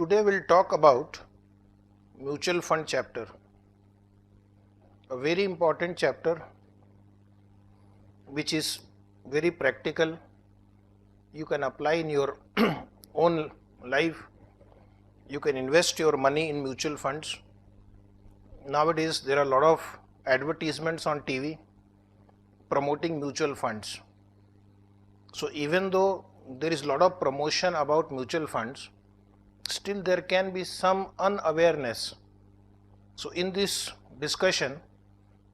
Today we'll talk about mutual fund chapter, a very important chapter which is very practical. You can apply in your own life. You can invest your money in mutual funds. Nowadays there are a lot of advertisements on TV promoting mutual funds. So even though there is a lot of promotion about mutual funds, still there can be some unawareness. So in this discussion,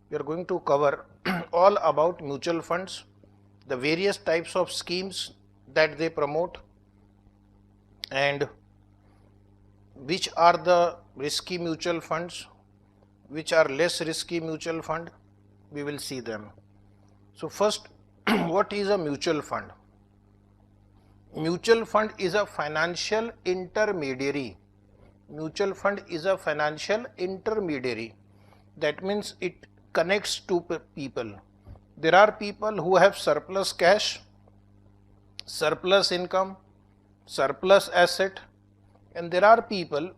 we are going to cover all about mutual funds, the various types of schemes that they promote, and which are the risky mutual funds, which are less risky mutual fund. We will see them. So first, what is a mutual fund? Mutual fund is a financial intermediary. Mutual fund is a financial intermediary. That means it connects two people. There are people who have surplus cash, surplus income, surplus asset, and there are people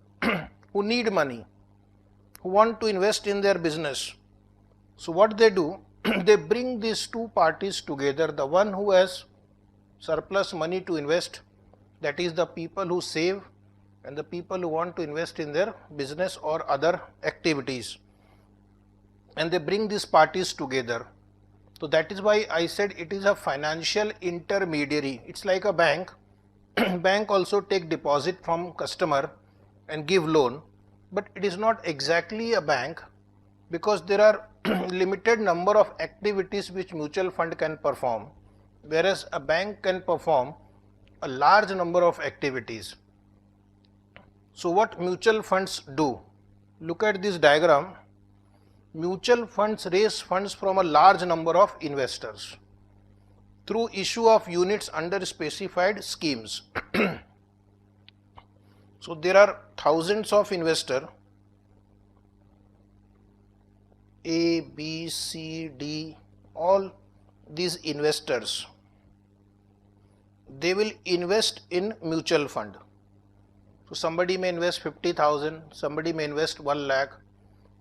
who need money, who want to invest in their business. So what they do, they bring these two parties together. The one who has surplus money to invest, that is the people who save, and the people who want to invest in their business or other activities, and they bring these parties together. So that is why I said it is a financial intermediary. It's like a bank. Bank also take deposit from customer and give loan, but it is not exactly a bank, because there are limited number of activities which mutual fund can perform, whereas a bank can perform a large number of activities. So what mutual funds do? Look at this diagram. Mutual funds raise funds from a large number of investors through issue of units under specified schemes. So there are thousands of investors, A, B, C, D, all these investors, they will invest in mutual fund. So somebody may invest 50,000, somebody may invest 1 lakh,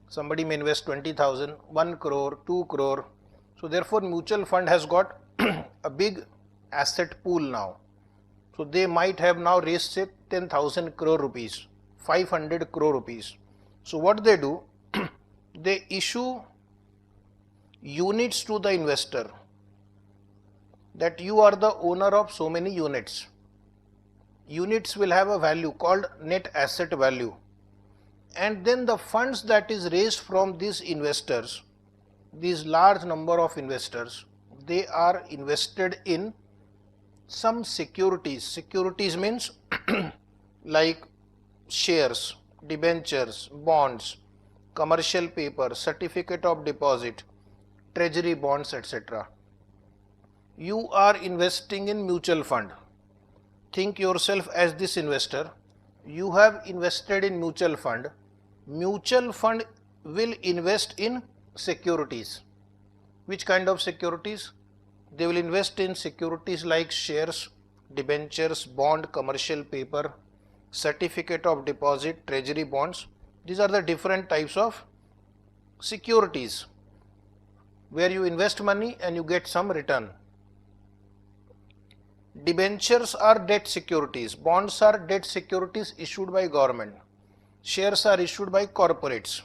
somebody may invest 20,000, 1 crore, 2 crore. So therefore mutual fund has got a big asset pool now. So they might have now raised say 10,000 crore rupees, 500 crore rupees. So what they do, they issue units to the investor, that you are the owner of so many units. Units will have a value called net asset value, and then the funds that is raised from these investors, these large number of investors, they are invested in some securities. Securities means like shares, debentures, bonds, commercial paper, certificate of deposit, treasury bonds, etc. You are investing in mutual fund. Think yourself as this investor. You have invested in mutual fund. Mutual fund will invest in securities. Which kind of securities? They will invest in securities like shares, debentures, bond, commercial paper, certificate of deposit, treasury bonds. These are the different types of securities where you invest money and you get some return. Debentures are debt securities, bonds are debt securities issued by government, shares are issued by corporates.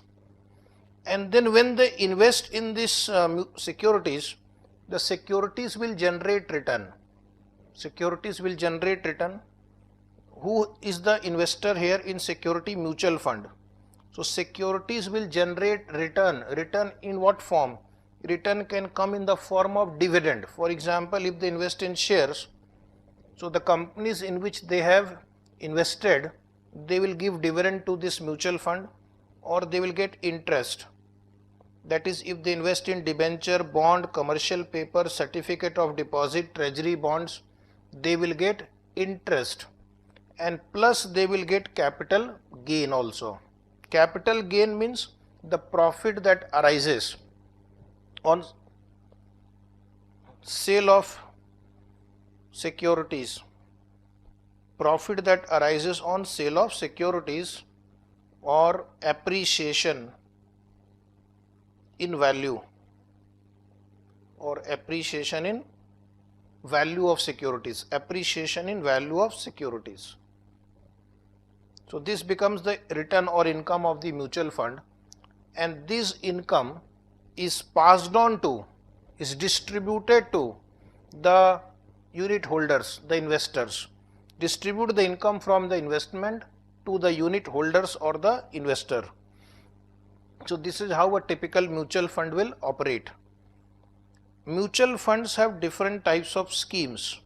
And then when they invest in these securities, the securities will generate return. Securities will generate return. Who is the investor here in security? Mutual fund. So securities will generate return. Return in what form? Return can come in the form of dividend. For example, if they invest in shares, so the companies in which they have invested, they will give dividend to this mutual fund, or they will get interest. That is, if they invest in debenture, bond, commercial paper, certificate of deposit, treasury bonds, they will get interest, and plus they will get capital gain also. Capital gain means the profit that arises on sale of securities. profit that arises on sale of securities or appreciation in value or appreciation in value of securities, appreciation in value of securities. So this becomes the return or income of the mutual fund, and this income is passed on to, is distributed to the unit holders, the investors. Distribute the income from the investment to the unit holders or the investor. So this is how a typical mutual fund will operate. Mutual funds have different types of schemes.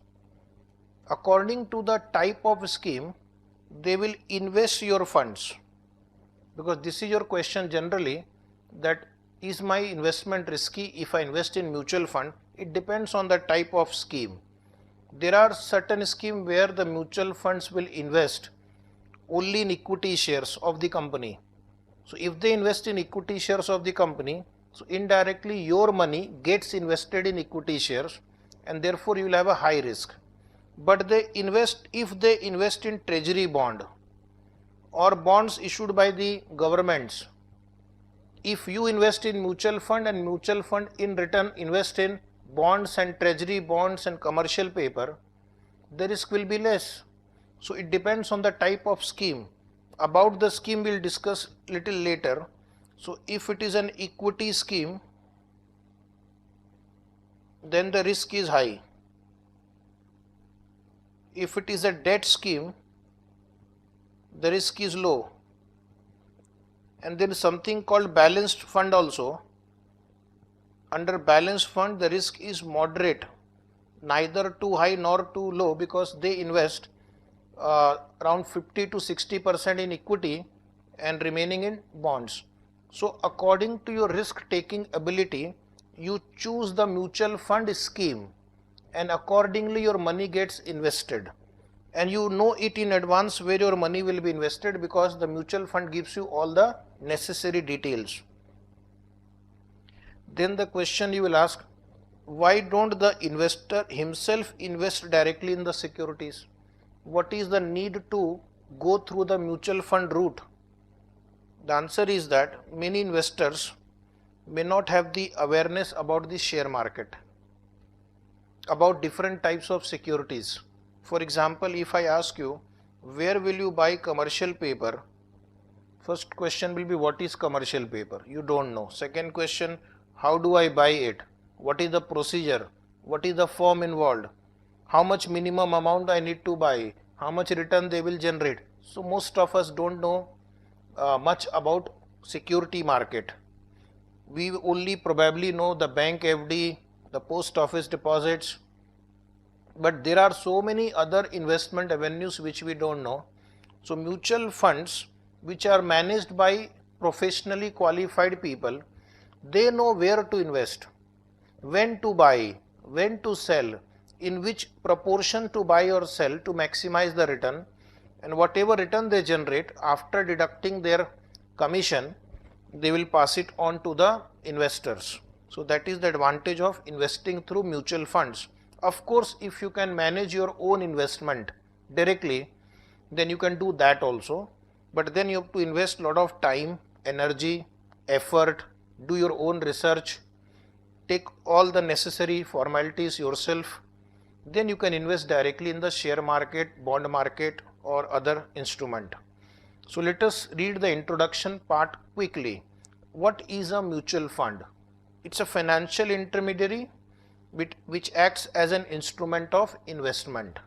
According to the type of scheme, they will invest your funds, because this is your question generally, that is my investment risky if I invest in mutual fund? It depends on the type of scheme. There are certain schemes where the mutual funds will invest only in equity shares of the company. So if they invest in equity shares of the company, so indirectly your money gets invested in equity shares, and therefore you will have a high risk. But if they invest in treasury bond or bonds issued by the governments, if you invest in mutual fund and mutual fund in return invest in bonds and treasury bonds and commercial paper, the risk will be less. So it depends on the type of scheme. About the scheme we will discuss little later. So if it is an equity scheme, then the risk is high. If it is a debt scheme, the risk is low. And there is something called balanced fund also. Under balanced fund, the risk is moderate, neither too high nor too low, because they invest around 50 to 60% in equity and remaining in bonds. So according to your risk taking ability, you choose the mutual fund scheme, and accordingly your money gets invested, and you know it in advance where your money will be invested, because the mutual fund gives you all the necessary details. Then the question you will ask, why don't the investor himself invest directly in the securities? What is the need to go through the mutual fund route? The answer is that many investors may not have the awareness about the share market, about different types of securities. For example, if I ask you, where will you buy commercial paper? First question will be, what is commercial paper? You don't know. Second question, how do I buy it? What is the procedure? What is the form involved? How much minimum amount I need to buy? How much return they will generate? So most of us don't know much about security market. We only probably know the bank FD, the post office deposits, but there are so many other investment avenues which we don't know. So mutual funds which are managed by professionally qualified people, they know where to invest, when to buy, when to sell, in which proportion to buy or sell to maximize the return, and whatever return they generate after deducting their commission, they will pass it on to the investors. So that is the advantage of investing through mutual funds. Of course, if you can manage your own investment directly, then you can do that also, but then you have to invest a lot of time, energy, effort, do your own research, take all the necessary formalities yourself. Then you can invest directly in the share market, bond market, or other instrument. So let us read the introduction part quickly. What is a mutual fund? It's a financial intermediary which acts as an instrument of investment.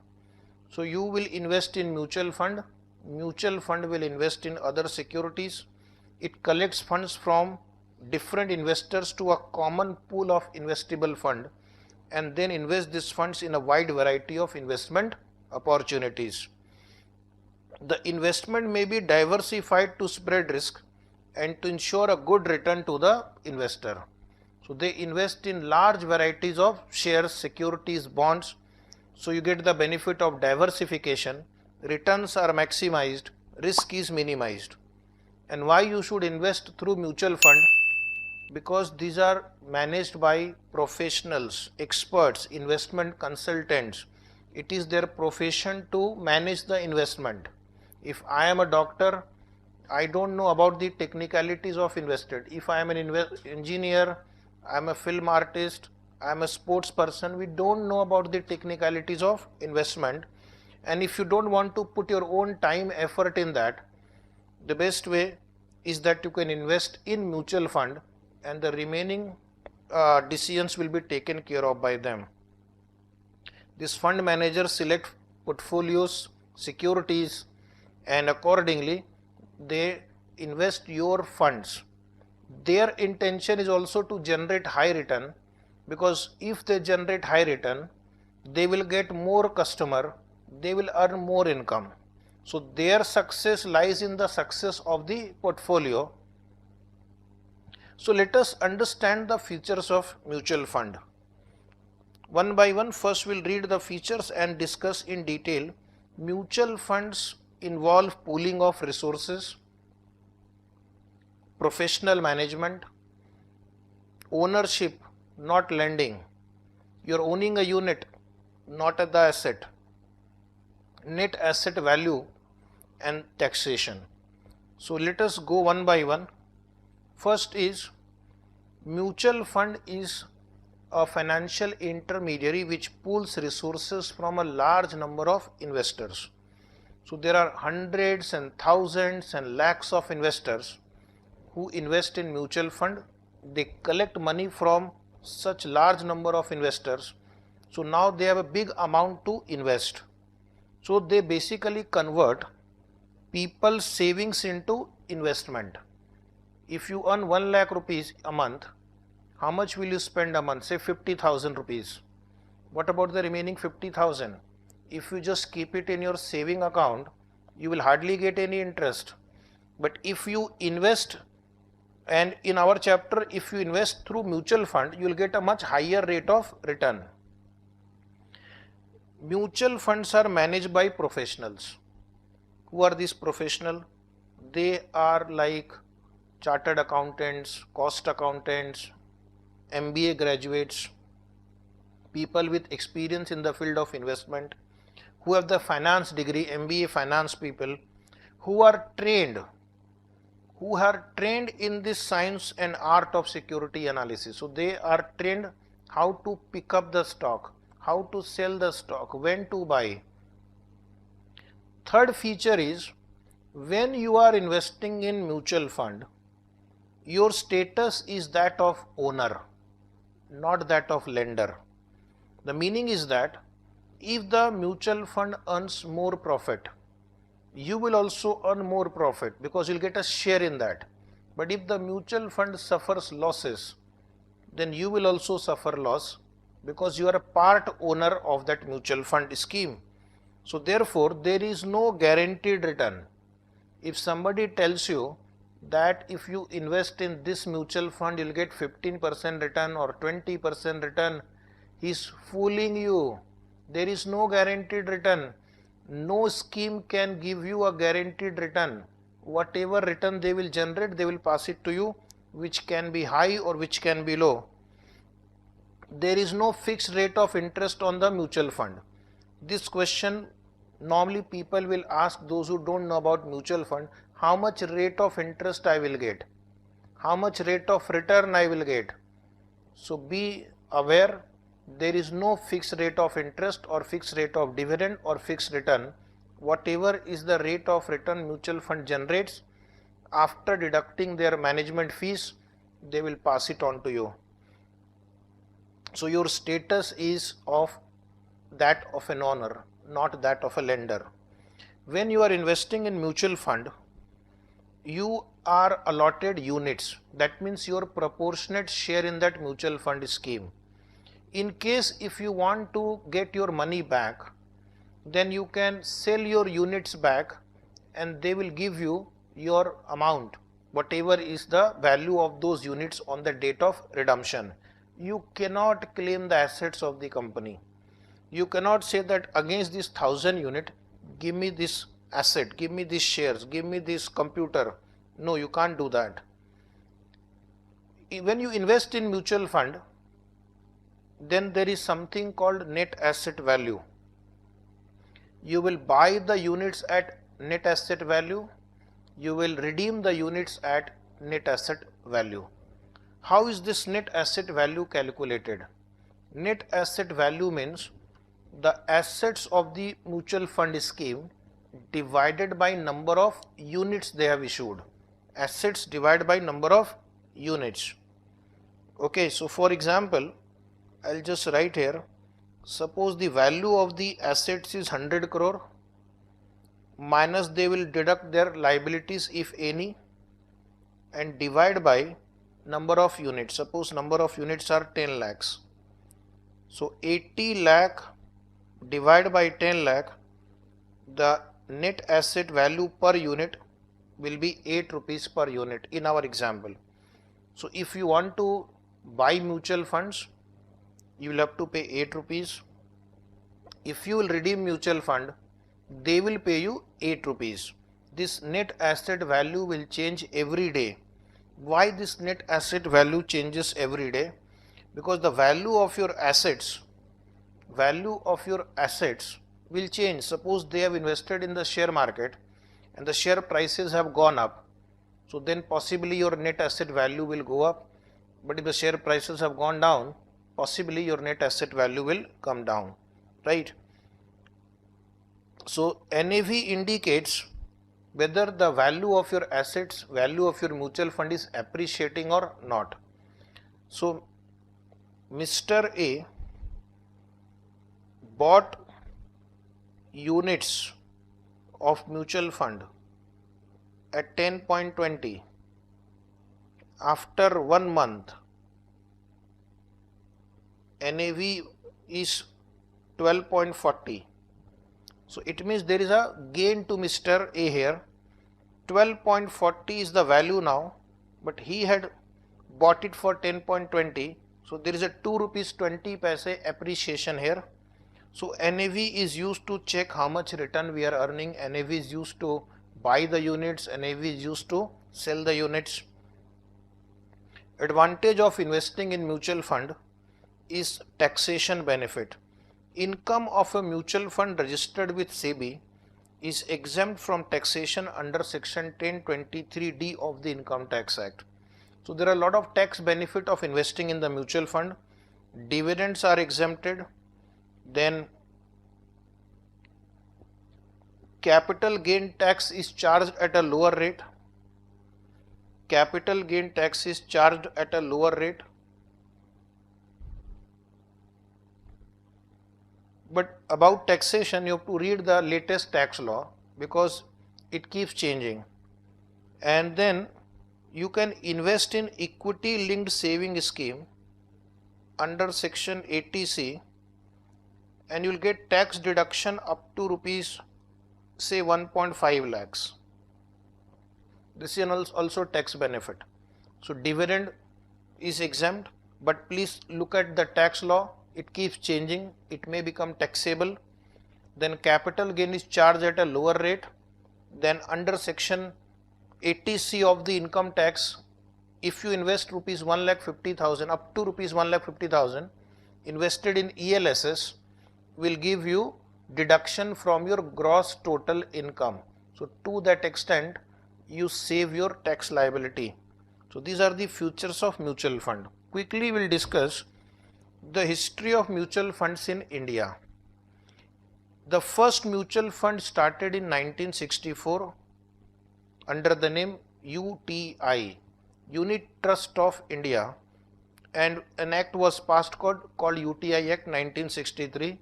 So you will invest in mutual fund will invest in other securities. It collects funds from different investors to a common pool of investable fund, and then invest these funds in a wide variety of investment opportunities. The investment may be diversified to spread risk and to ensure a good return to the investor. So they invest in large varieties of shares, securities, bonds. So you get the benefit of diversification, returns are maximized, risk is minimized. And why you should invest through mutual fund? Because these are managed by professionals, experts, investment consultants, It is their profession to manage the investment. If I am a doctor, I don't know about the technicalities of invested. If I am an engineer, I am a film artist, I am a sports person, we don't know about the technicalities of investment. And if you don't want to put your own time effort in that, the best way is that you can invest in mutual fund, and the remaining decisions will be taken care of by them. This fund manager select portfolios, securities, and accordingly they invest your funds. Their intention is also to generate high return, because if they generate high return, they will get more customer, they will earn more income. So their success lies in the success of the portfolio. So let us understand the features of mutual fund. One by one, first we'll read the features and discuss in detail. Mutual funds involve pooling of resources, professional management, ownership, not lending. You're owning a unit, not the asset. Net asset value and taxation. So let us go one by one. First is, mutual fund is a financial intermediary which pools resources from a large number of investors. So there are hundreds and thousands and lakhs of investors who invest in mutual fund. They collect money from such large number of investors. So now they have a big amount to invest. So they basically convert people's savings into investment. If you earn 1 lakh rupees a month, how much will you spend a month? Say 50,000 rupees. What about the remaining 50,000? If you just keep it in your saving account, you will hardly get any interest. But if you invest, and in our chapter, if you invest through mutual fund, you will get a much higher rate of return. Mutual funds are managed by professionals. Who are these professionals? They are like chartered accountants, cost accountants, MBA graduates, people with experience in the field of investment, who have the finance degree, MBA finance people, who are trained in this science and art of security analysis. So they are trained how to pick up the stock, how to sell the stock, when to buy. Third feature is, when you are investing in mutual fund, your status is that of owner, not that of lender. The meaning is that if the mutual fund earns more profit, you will also earn more profit because you'll get a share in that. But if the mutual fund suffers losses, then you will also suffer loss because you are a part owner of that mutual fund scheme. So therefore, there is no guaranteed return. If somebody tells you that if you invest in this mutual fund, you'll get 15% return or 20% return, he's fooling you. There is no guaranteed return. No scheme can give you a guaranteed return. Whatever return they will generate, they will pass it to you, which can be high or which can be low. There is no fixed rate of interest on the mutual fund. This question normally people will ask those who don't know about mutual fund, how much rate of interest I will get, how much rate of return I will get. So be aware, there is no fixed rate of interest or fixed rate of dividend or fixed return. Whatever is the rate of return mutual fund generates, after deducting their management fees, they will pass it on to you. So your status is of that of an owner, not that of a lender. When you are investing in mutual fund, you are allotted units. That means your proportionate share in that mutual fund scheme. In case if you want to get your money back, then you can sell your units back and they will give you your amount, whatever is the value of those units on the date of redemption. You cannot claim the assets of the company. You cannot say that against this 1000 unit, give me this asset, give me these shares, give me this computer. No, you can't do that. When you invest in mutual fund, then there is something called net asset value. You will buy the units at net asset value, you will redeem the units at net asset value. How is this net asset value calculated? Net asset value means the assets of the mutual fund scheme divided by number of units they have issued. Assets divided by number of units. Okay, so for example, I'll just write here, suppose the value of the assets is 100 crore, minus they will deduct their liabilities if any, and divide by number of units. Suppose number of units are 10 lakhs. So 80 lakh divided by 10 lakh, the net asset value per unit will be 8 rupees per unit in our example. So if you want to buy mutual funds, you will have to pay 8 rupees. If you will redeem mutual fund, they will pay you 8 rupees. This net asset value will change every day. Why this net asset value changes every day? Because the value of your assets will change. Suppose they have invested in the share market and the share prices have gone up, so then possibly your net asset value will go up. But if the share prices have gone down, possibly your net asset value will come down, right? So NAV indicates whether the value of your assets, value of your mutual fund is appreciating or not. So Mr. A bought units of mutual fund at 10.20. After 1 month, NAV is 12.40. So it means there is a gain to Mr. A here. 12.40 is the value now, but he had bought it for 10.20. So there is a 2 rupees 20 paise appreciation here. So NAV is used to check how much return we are earning. NAV is used to buy the units. NAV is used to sell the units. Advantage of investing in mutual fund is taxation benefit. Income of a mutual fund registered with SEBI is exempt from taxation under section 1023D of the Income Tax Act. So there are a lot of tax benefit of investing in the mutual fund. Dividends are exempted. Then capital gain tax is charged at a lower rate. Capital gain tax is charged at a lower rate. But about taxation, you have to read the latest tax law because it keeps changing. And then you can invest in equity linked saving scheme under section 80C, and you will get tax deduction up to rupees say 1.5 lakhs. This is also tax benefit. So dividend is exempt, but please look at the tax law. It keeps changing. It may become taxable. Then capital gain is charged at a lower rate. Then under section 80C of the income tax, if you invest rupees 1,50,000 up to rupees 1,50,000 invested in ELSS, will give you deduction from your gross total income. So to that extent, you save your tax liability. So these are the features of mutual fund. Quickly we'll discuss the history of mutual funds in India. The first mutual fund started in 1964 under the name UTI, Unit Trust of India, and an act was passed called UTI Act 1963,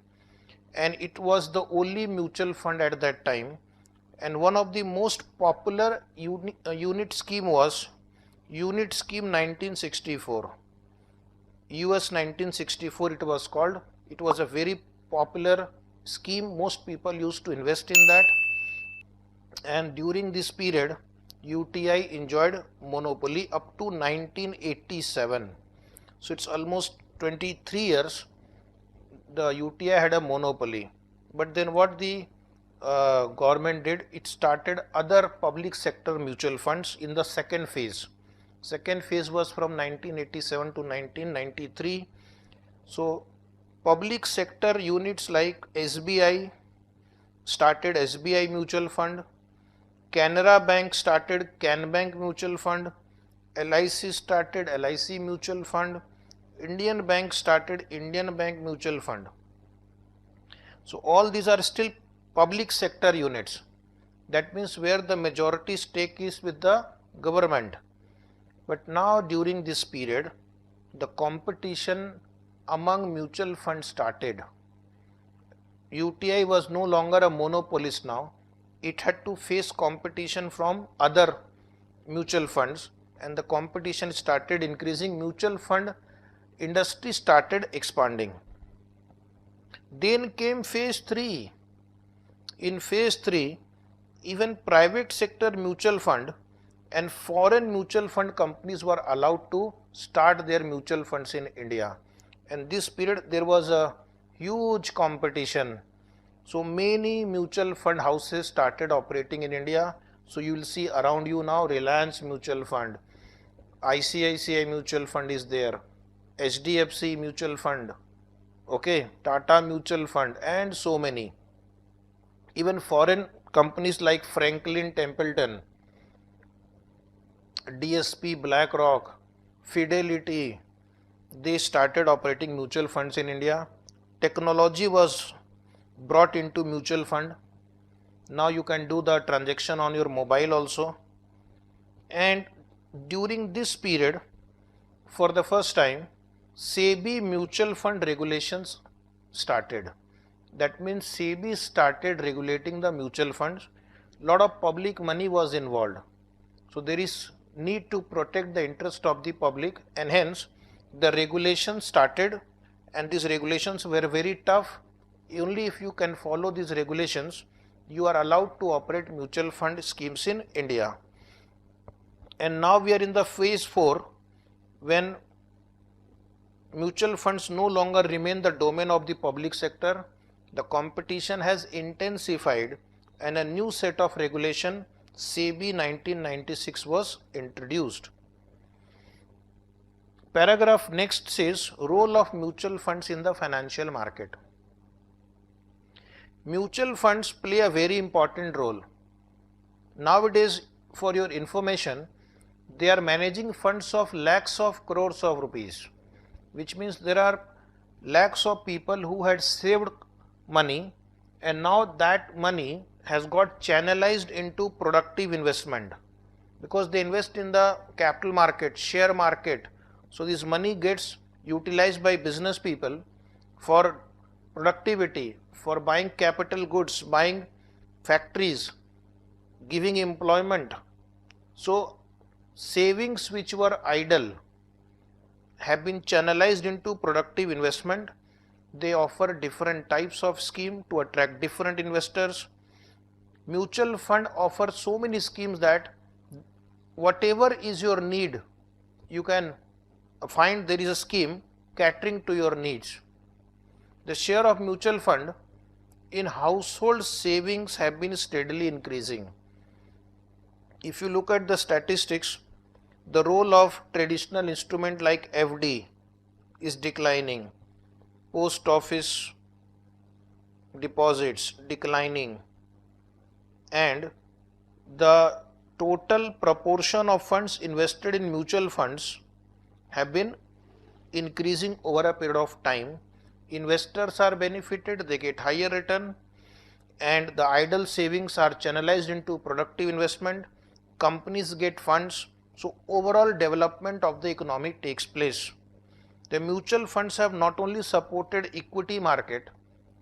and it was the only mutual fund at that time. And one of the most popular unit scheme was Unit Scheme 1964. US 1964 it was called. It was a very popular scheme. Most people used to invest in that. And during this period, UTI enjoyed monopoly up to 1987. So it's almost 23 years the UTI had a monopoly. But then what the government did, it started other public sector mutual funds in the second phase. Second phase was from 1987 to 1993. So public sector units like SBI, started SBI Mutual Fund, Canara Bank started Can Bank Mutual Fund, LIC started LIC Mutual Fund, Indian Bank started Indian Bank Mutual Fund. So all these are still public sector units. That means where the majority stake is with the government. But now during this period, the competition among mutual funds started. UTI was no longer a monopolist now. It had to face competition from other mutual funds, and the competition started increasing. Mutual fund industry started expanding. Then came phase 3. In phase 3, even private sector mutual fund and foreign mutual fund companies were allowed to start their mutual funds in India. And this period there was a huge competition. So many mutual fund houses started operating in India. So you will see around you now Reliance Mutual Fund, ICICI Mutual Fund is there, HDFC Mutual Fund, okay, Tata Mutual Fund, and so many. Even foreign companies like Franklin Templeton, DSP, BlackRock, Fidelity, they started operating mutual funds in India. Technology was brought into mutual fund. Now you can do the transaction on your mobile also. And during this period, for the first time, SEBI mutual fund regulations started. That means SEBI started regulating the mutual funds. Lot of public money was involved. So there is need to protect the interest of the public, and hence the regulations started, and these regulations were very tough. Only if you can follow these regulations, you are allowed to operate mutual fund schemes in India. And now we are in the phase 4, when mutual funds no longer remain the domain of the public sector. The competition has intensified, and a new set of regulation, SEBI 1996, was introduced. Paragraph next says role of mutual funds in the financial market. Mutual funds play a very important role. Nowadays, for your information, they are managing funds of lakhs of crores of rupees, which means there are lakhs of people who had saved money, and now that money has got channelized into productive investment, because they invest in the capital market, share market. So this money gets utilized by business people for productivity, for buying capital goods, buying factories, giving employment. So savings which were idle have been channelized into productive investment. They offer different types of scheme to attract different investors. Mutual fund offers so many schemes that whatever is your need, you can find there is a scheme catering to your needs. The share of mutual fund in household savings have been steadily increasing. If you look at the statistics, the role of traditional instrument like FD is declining, post office deposits declining, and the total proportion of funds invested in mutual funds have been increasing over a period of time. Investors are benefited, they get higher return, and the idle savings are channelized into productive investment. Companies get funds, so overall development of the economy takes place. The mutual funds have not only supported equity market,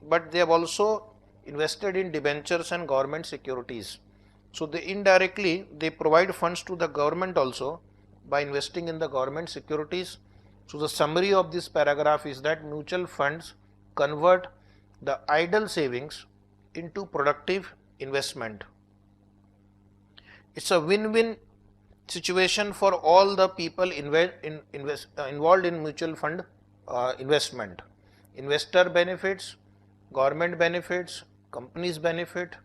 but they have also invested in debentures and government securities. So they indirectly they provide funds to the government also by investing in the government securities. So the summary of this paragraph is that mutual funds convert the idle savings into productive investment. It's a win-win situation for all the people involved in mutual fund investment. Investor benefits, government benefits, companies benefit,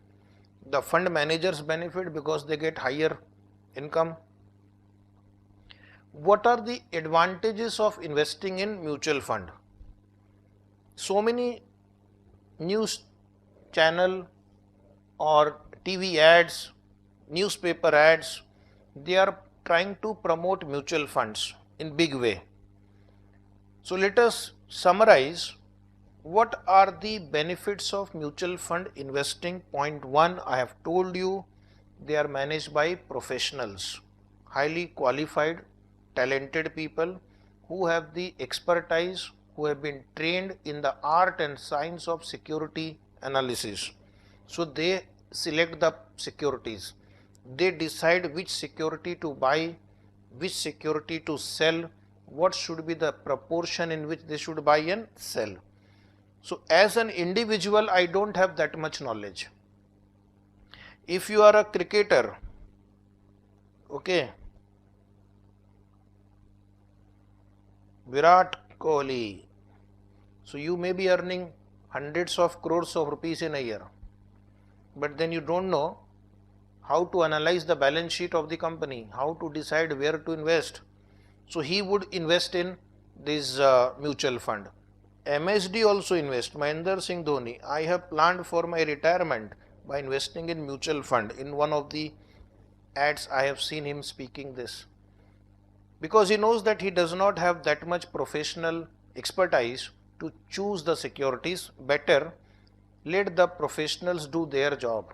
the fund managers benefit because they get higher income. What are the advantages of investing in mutual fund? So many news channel, or TV ads, newspaper ads, they are trying to promote mutual funds in big way. So let us summarize what are the benefits of mutual fund investing. Point 1, I have told you, they are managed by professionals, highly qualified, talented people who have the expertise, who have been trained in the art and science of security analysis. So they select the securities, they decide which security to buy, which security to sell, what should be the proportion in which they should buy and sell. So as an individual, I don't have that much knowledge. If you are a cricketer, okay, Virat Kohli, so you may be earning hundreds of crores of rupees in a year, but then you don't know how to analyze the balance sheet of the company, how to decide where to invest. So he would invest in this mutual fund. MSD also invest. Mahendra Singh Dhoni, I have planned for my retirement by investing in mutual fund. In one of the ads I have seen him speaking this, because he knows that he does not have that much professional expertise to choose the securities. Better let the professionals do their job,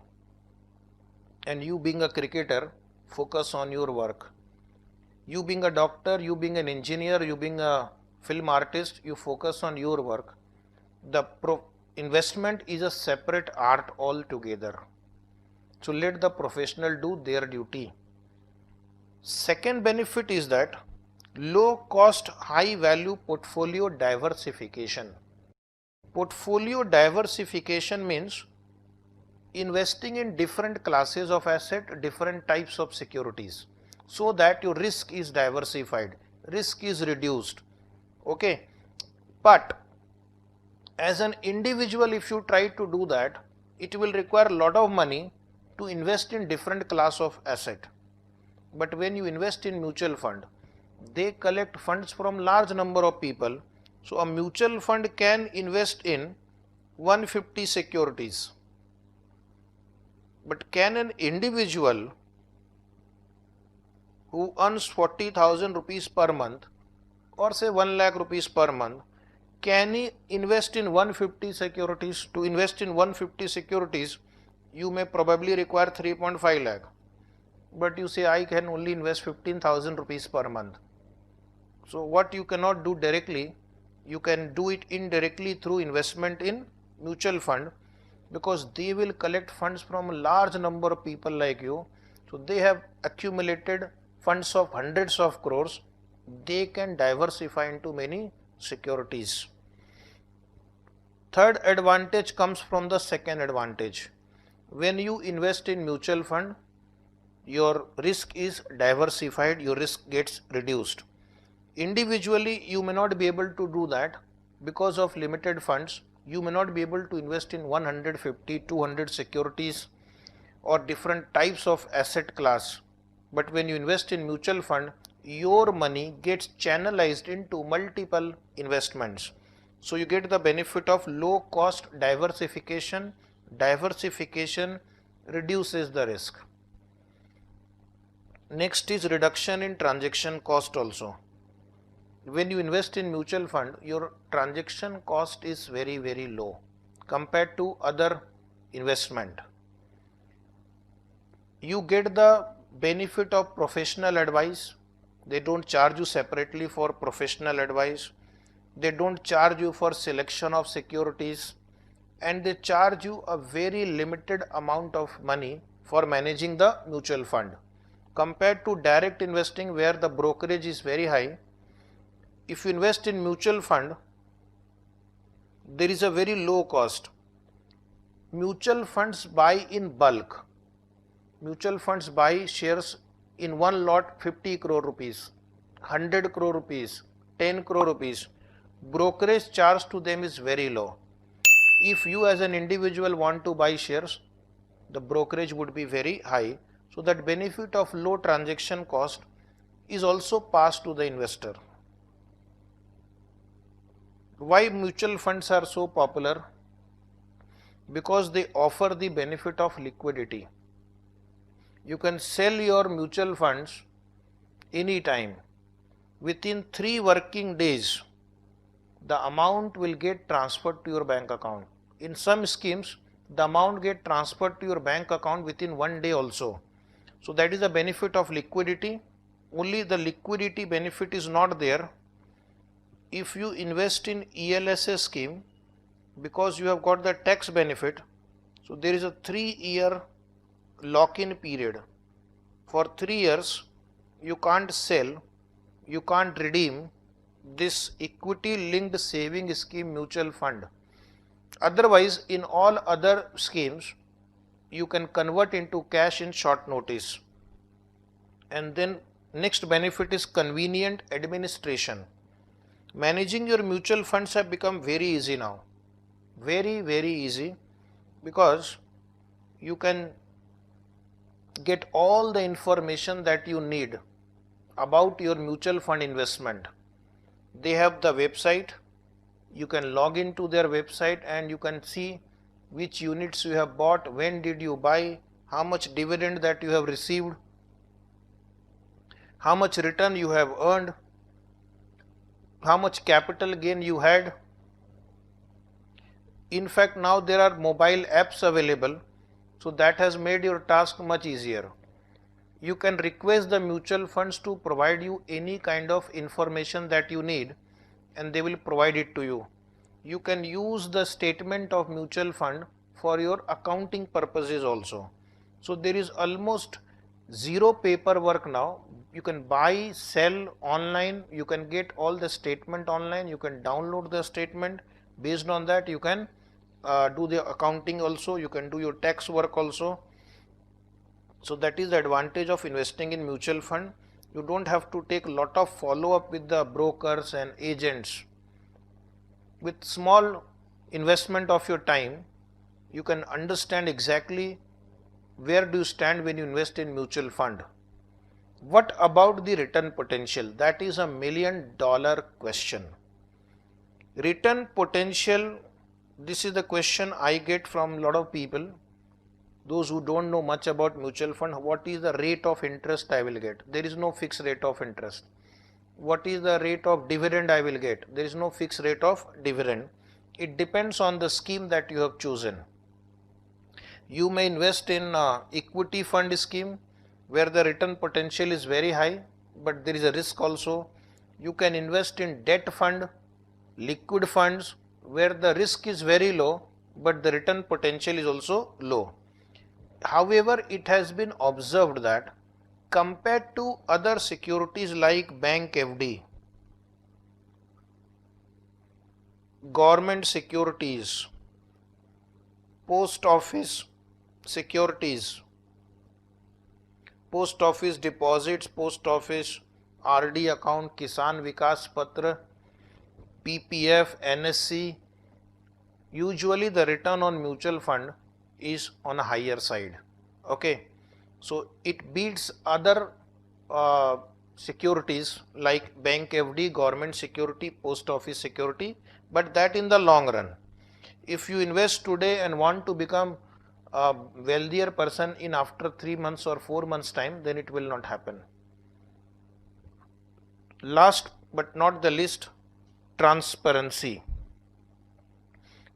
and you being a cricketer, focus on your work. You being a doctor, you being an engineer, you being a film artist, you focus on your work. The investment is a separate art altogether. So let the professional do their duty. Second benefit is that low cost, high value portfolio diversification. Portfolio diversification means investing in different classes of asset, different types of securities, so that your risk is diversified, risk is reduced. Okay, but as an individual, if you try to do that, it will require a lot of money to invest in different class of asset. But when you invest in mutual fund, they collect funds from large number of people. So a mutual fund can invest in 150 securities, but can an individual who earns 40,000 rupees per month, or say 1 lakh rupees per month, can he invest in 150 securities? To invest in 150 securities, you may probably require 3.5 lakh. But you say, I can only invest 15,000 rupees per month. So what you cannot do directly, you can do it indirectly through investment in mutual fund, because they will collect funds from a large number of people like you. So they have accumulated funds of hundreds of crores. They can diversify into many securities. Third advantage comes from the second advantage. When you invest in mutual fund, your risk is diversified, your risk gets reduced. Individually, you may not be able to do that because of limited funds. You may not be able to invest in 150, 200 securities or different types of asset class. But when you invest in mutual fund, your money gets channelized into multiple investments. So you get the benefit of low cost diversification. Diversification reduces the risk. Next is reduction in transaction cost also. When you invest in mutual fund, your transaction cost is very, very low compared to other investment. You get the benefit of professional advice. They don't charge you separately for professional advice. They don't charge you for selection of securities, and they charge you a very limited amount of money for managing the mutual fund. Compared to direct investing, where the brokerage is very high, if you invest in mutual fund, there is a very low cost. Mutual funds buy in bulk. Mutual funds buy shares in one lot 50 crore rupees, 100 crore rupees, 10 crore rupees. Brokerage charge to them is very low. If you as an individual want to buy shares, the brokerage would be very high. So that benefit of low transaction cost is also passed to the investor. Why mutual funds are so popular? because they offer the benefit of liquidity. You can sell your mutual funds anytime. Within 3 working days, the amount will get transferred to your bank account. In some schemes, the amount get transferred to your bank account within 1 day also. So that is the benefit of liquidity. Only the liquidity benefit is not there if you invest in ELSS scheme, because you have got the tax benefit. So there is a 3-year lock-in period. For 3 years, you can't sell, you can't redeem this equity linked saving scheme mutual fund. Otherwise, in all other schemes, you can convert into cash in short notice. And then next benefit is convenient administration. Managing your mutual funds have become very easy now. Very, very easy, because you can get all the information that you need about your mutual fund investment. They have the website. You can log into their website and you can see which units you have bought, when did you buy, how much dividend that you have received, how much return you have earned, how much capital gain you had. In fact, now there are mobile apps available, so that has made your task much easier. You can request the mutual funds to provide you any kind of information that you need, and they will provide it to you. You can use the statement of mutual fund for your accounting purposes also. So there is almost zero paperwork now. You can buy, sell online, you can get all the statement online, you can download the statement. Based on that, you can do the accounting also, you can do your tax work also. So that is the advantage of investing in mutual fund. You don't have to take a lot of follow up with the brokers and agents. With small investment of your time, you can understand exactly where do you stand when you invest in mutual fund. What about the return potential? That is a $1 million question. Return potential, this is the question I get from a lot of people. Those who don't know much about mutual fund, what is the rate of interest I will get? There is no fixed rate of interest. What is the rate of dividend I will get? There is no fixed rate of dividend. It depends on the scheme that you have chosen. You may invest in equity fund scheme where the return potential is very high, but there is a risk also. You can invest in debt fund, liquid funds where the risk is very low, but the return potential is also low. However, it has been observed that compared to other securities like bank FD, government securities, post office securities, post office deposits, post office RD account, Kisan Vikas Patra, PPF, NSC, usually the return on mutual fund is on a higher side. Okay, so it beats other securities like bank FD, government security, post office security, but that in the long run. If you invest today and want to become a wealthier person in after 3 months or 4 months time, then it will not happen. Last but not the least, transparency.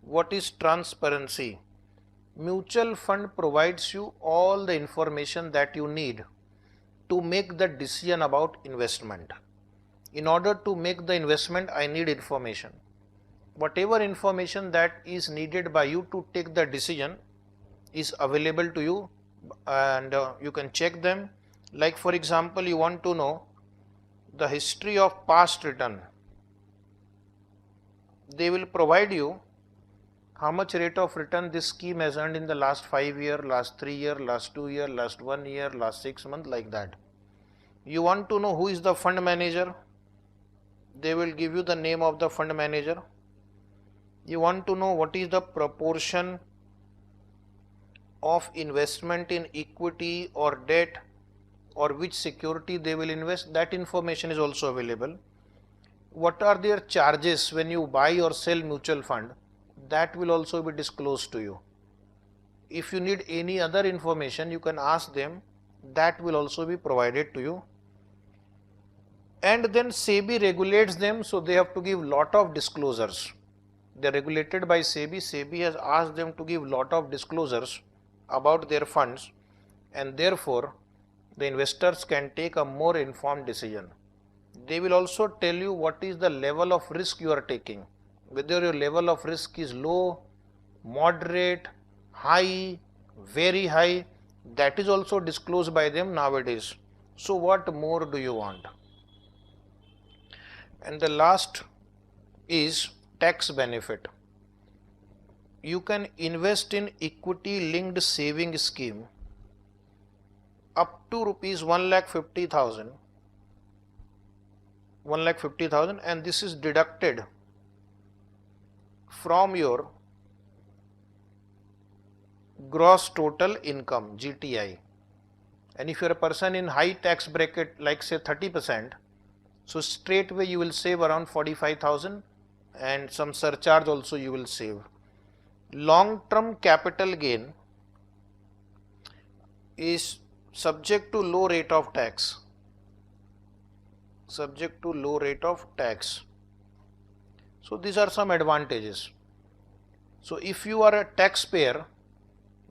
What is transparency? Mutual fund provides you all the information that you need to make the decision about investment. In order to make the investment, I need information. Whatever information that is needed by you to take the decision is available to you, and you can check them. Like for example, you want to know the history of past return. They will provide you how much rate of return this scheme has earned in the last 5 years, last 3 years, last 2 years, last 1 year, last 6 months, like that. You want to know who is the fund manager? They will give you the name of the fund manager. You want to know what is the proportion of investment in equity or debt or which security they will invest, that information is also available. What are their charges when you buy or sell mutual fund? That will also be disclosed to you. if you need any other information, you can ask them. That will also be provided to you. And then SEBI regulates them, so they have to give lot of disclosures. They are regulated by SEBI. SEBI has asked them to give lot of disclosures about their funds, and therefore the investors can take a more informed decision. They will also tell you what is the level of risk you are taking, whether your level of risk is low, moderate, high, very high. That is also disclosed by them nowadays. So what more do you want? And the last is tax benefit. You can invest in equity linked saving scheme up to rupees 1,50,000, and this is deducted from your gross total income, GTI. And if you are a person in high tax bracket, like say 30%, so straight away you will save around 45,000, and some surcharge also you will save. Long term capital gain is subject to low rate of tax. So these are some advantages. So if you are a taxpayer,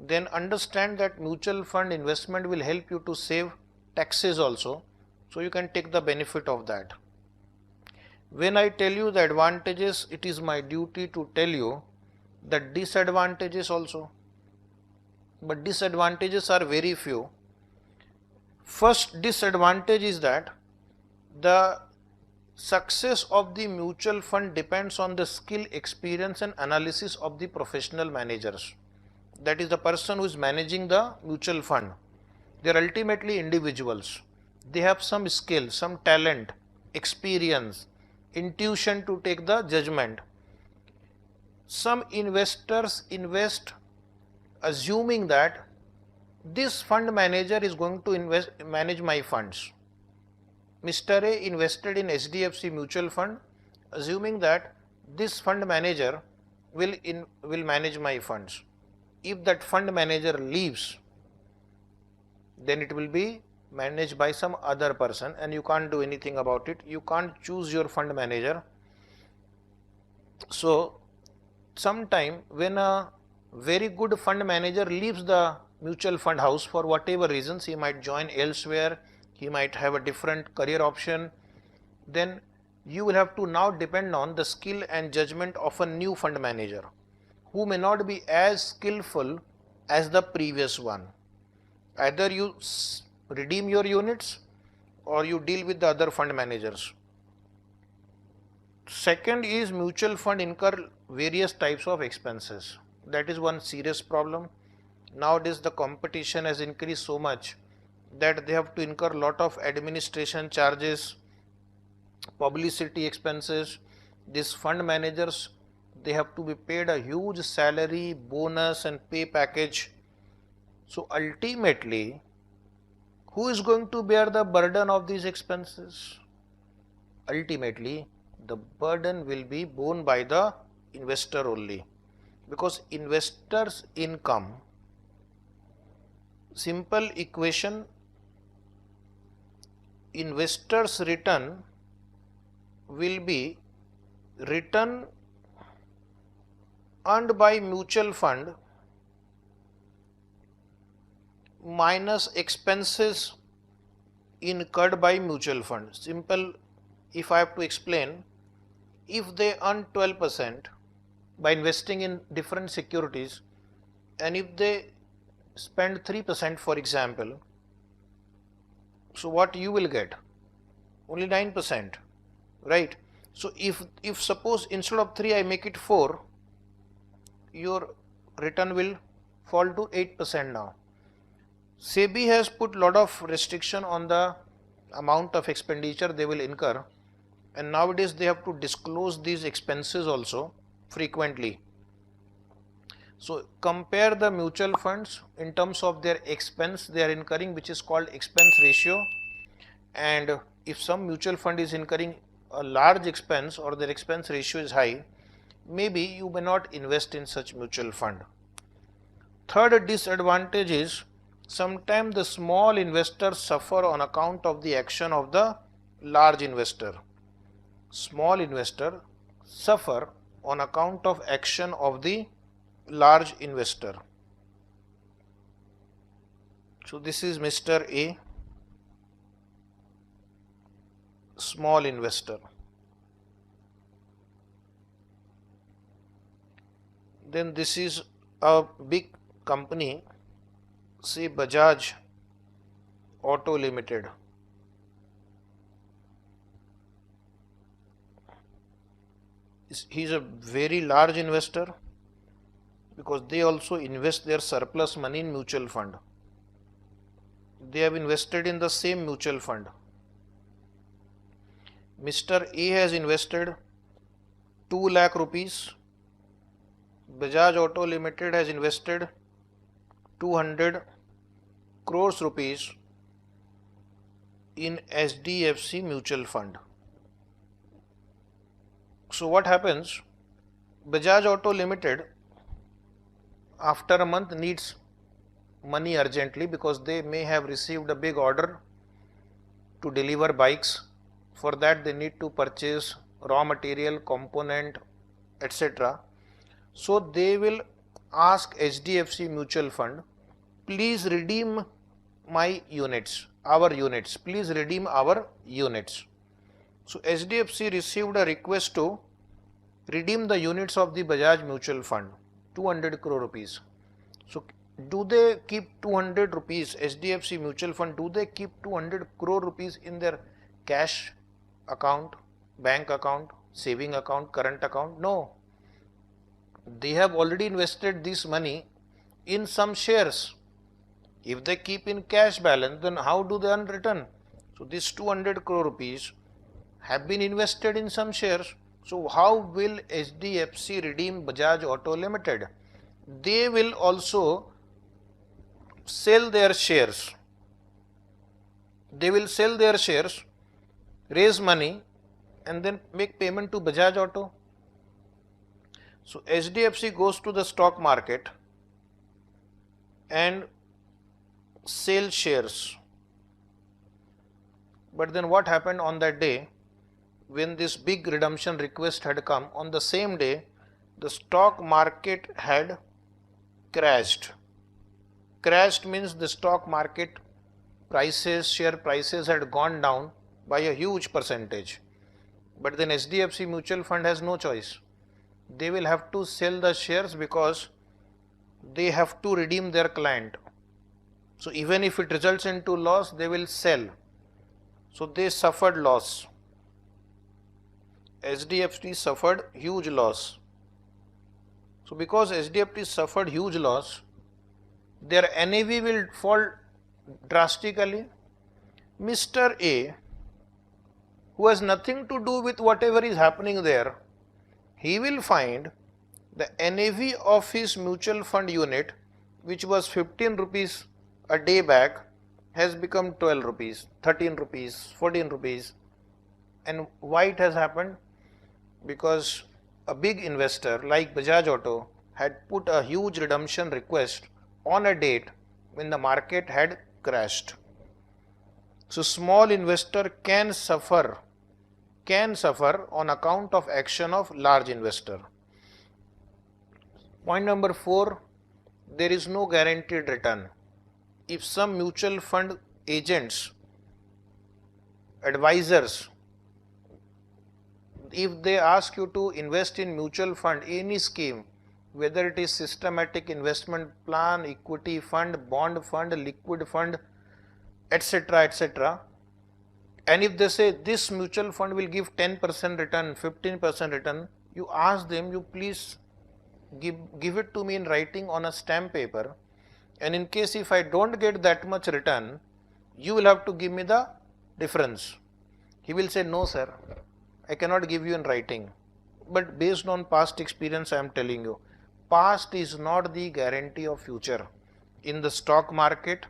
then understand that mutual fund investment will help you to save taxes also. So you can take the benefit of that. When I tell you the advantages, it is my duty to tell you the disadvantages also. But disadvantages are very few. First disadvantage is that the success of the mutual fund depends on the skill, experience and analysis of the professional managers. That is the person who is managing the mutual fund. They are ultimately individuals. They have some skill, some talent, experience, intuition to take the judgment. Some investors invest assuming that this fund manager is going to manage my funds. Mr. A invested in HDFC mutual fund assuming that this fund manager will manage my funds. If that fund manager leaves, then it will be managed by some other person and you can't do anything about it. You can't choose your fund manager. So sometime when a very good fund manager leaves the mutual fund house for whatever reasons, he might join elsewhere, he might have a different career option, then you will have to now depend on the skill and judgment of a new fund manager who may not be as skillful as the previous one. Either you redeem your units or you deal with the other fund managers. Second is mutual fund incur various types of expenses. That is one serious problem. Nowadays the competition has increased so much that they have to incur lot of administration charges, publicity expenses. These fund managers, they have to be paid a huge salary, bonus and pay package. So ultimately, who is going to bear the burden of these expenses? Ultimately, the burden will be borne by the investor only, because investor's income, simple equation, investor's return will be return earned by mutual fund minus expenses incurred by mutual fund. Simple, if I have to explain, if they earn 12% by investing in different securities, and if they spend 3% for example, so what you will get? Only 9%, right? So if suppose instead of 3 I make it 4, your return will fall to 8% now. SEBI has put lot of restriction on the amount of expenditure they will incur, and nowadays they have to disclose these expenses also frequently. So compare the mutual funds in terms of their expense they are incurring, which is called expense ratio, and if some mutual fund is incurring a large expense or their expense ratio is high, maybe you may not invest in such mutual fund. Third disadvantage is sometimes the small investors suffer on account of the action of the large investor. Small investor suffer on account of action of the large investor. So this is Mr. A, small investor. Then this is a big company, say Bajaj Auto Limited. He is a very large investor because they also invest their surplus money in mutual fund. They have invested in the same mutual fund. Mr. A has invested 2 lakh rupees. Bajaj Auto Limited has invested 200 crores rupees in HDFC mutual fund. So what happens? Bajaj Auto Limited after a month needs money urgently because they may have received a big order to deliver bikes. For that they need to purchase raw material, component, etc. So they will ask HDFC mutual fund, please redeem my units, our units, please redeem our units. So HDFC received a request to redeem the units of the Bajaj mutual fund, 200 crore rupees. So do they keep 200 rupees, HDFC mutual fund, do they keep 200 crore rupees in their cash account, bank account, saving account, current account? No. They have already invested this money in some shares. If they keep in cash balance, then how do they earn return? So this 200 crore rupees have been invested in some shares. So how will HDFC redeem Bajaj Auto Limited? They will also sell their shares. They will sell their shares, raise money and then make payment to Bajaj Auto. So HDFC goes to the stock market and sell shares. But then what happened on that day when this big redemption request had come? On the same day the stock market had crashed. Crashed means the stock market prices, share prices had gone down by a huge percentage. But then HDFC mutual fund has no choice. They will have to sell the shares because they have to redeem their client. So even if it results into loss, they will sell. So they suffered loss. HDFC suffered huge loss. So because HDFC suffered huge loss, their NAV will fall drastically. Mr. A, who has nothing to do with whatever is happening there, he will find the NAV of his mutual fund unit, which was 15 rupees a day back, has become 12 rupees, 13 rupees, 14 rupees. And why it has happened? Because a big investor like Bajaj Auto had put a huge redemption request on a date when the market had crashed. So small investor can suffer on account of action of large investor. Point number 4, there is no guaranteed return. If some mutual fund agents, advisors, if they ask you to invest in mutual fund, any scheme, whether it is systematic investment plan, equity fund, bond fund, liquid fund, etc., etc., and if they say this mutual fund will give 10% return, 15% return, you ask them, you please give it to me in writing on a stamp paper, and in case if I don't get that much return, you will have to give me the difference. He will say, no sir, I cannot give you in writing. But based on past experience, I am telling you, past is not the guarantee of future in the stock market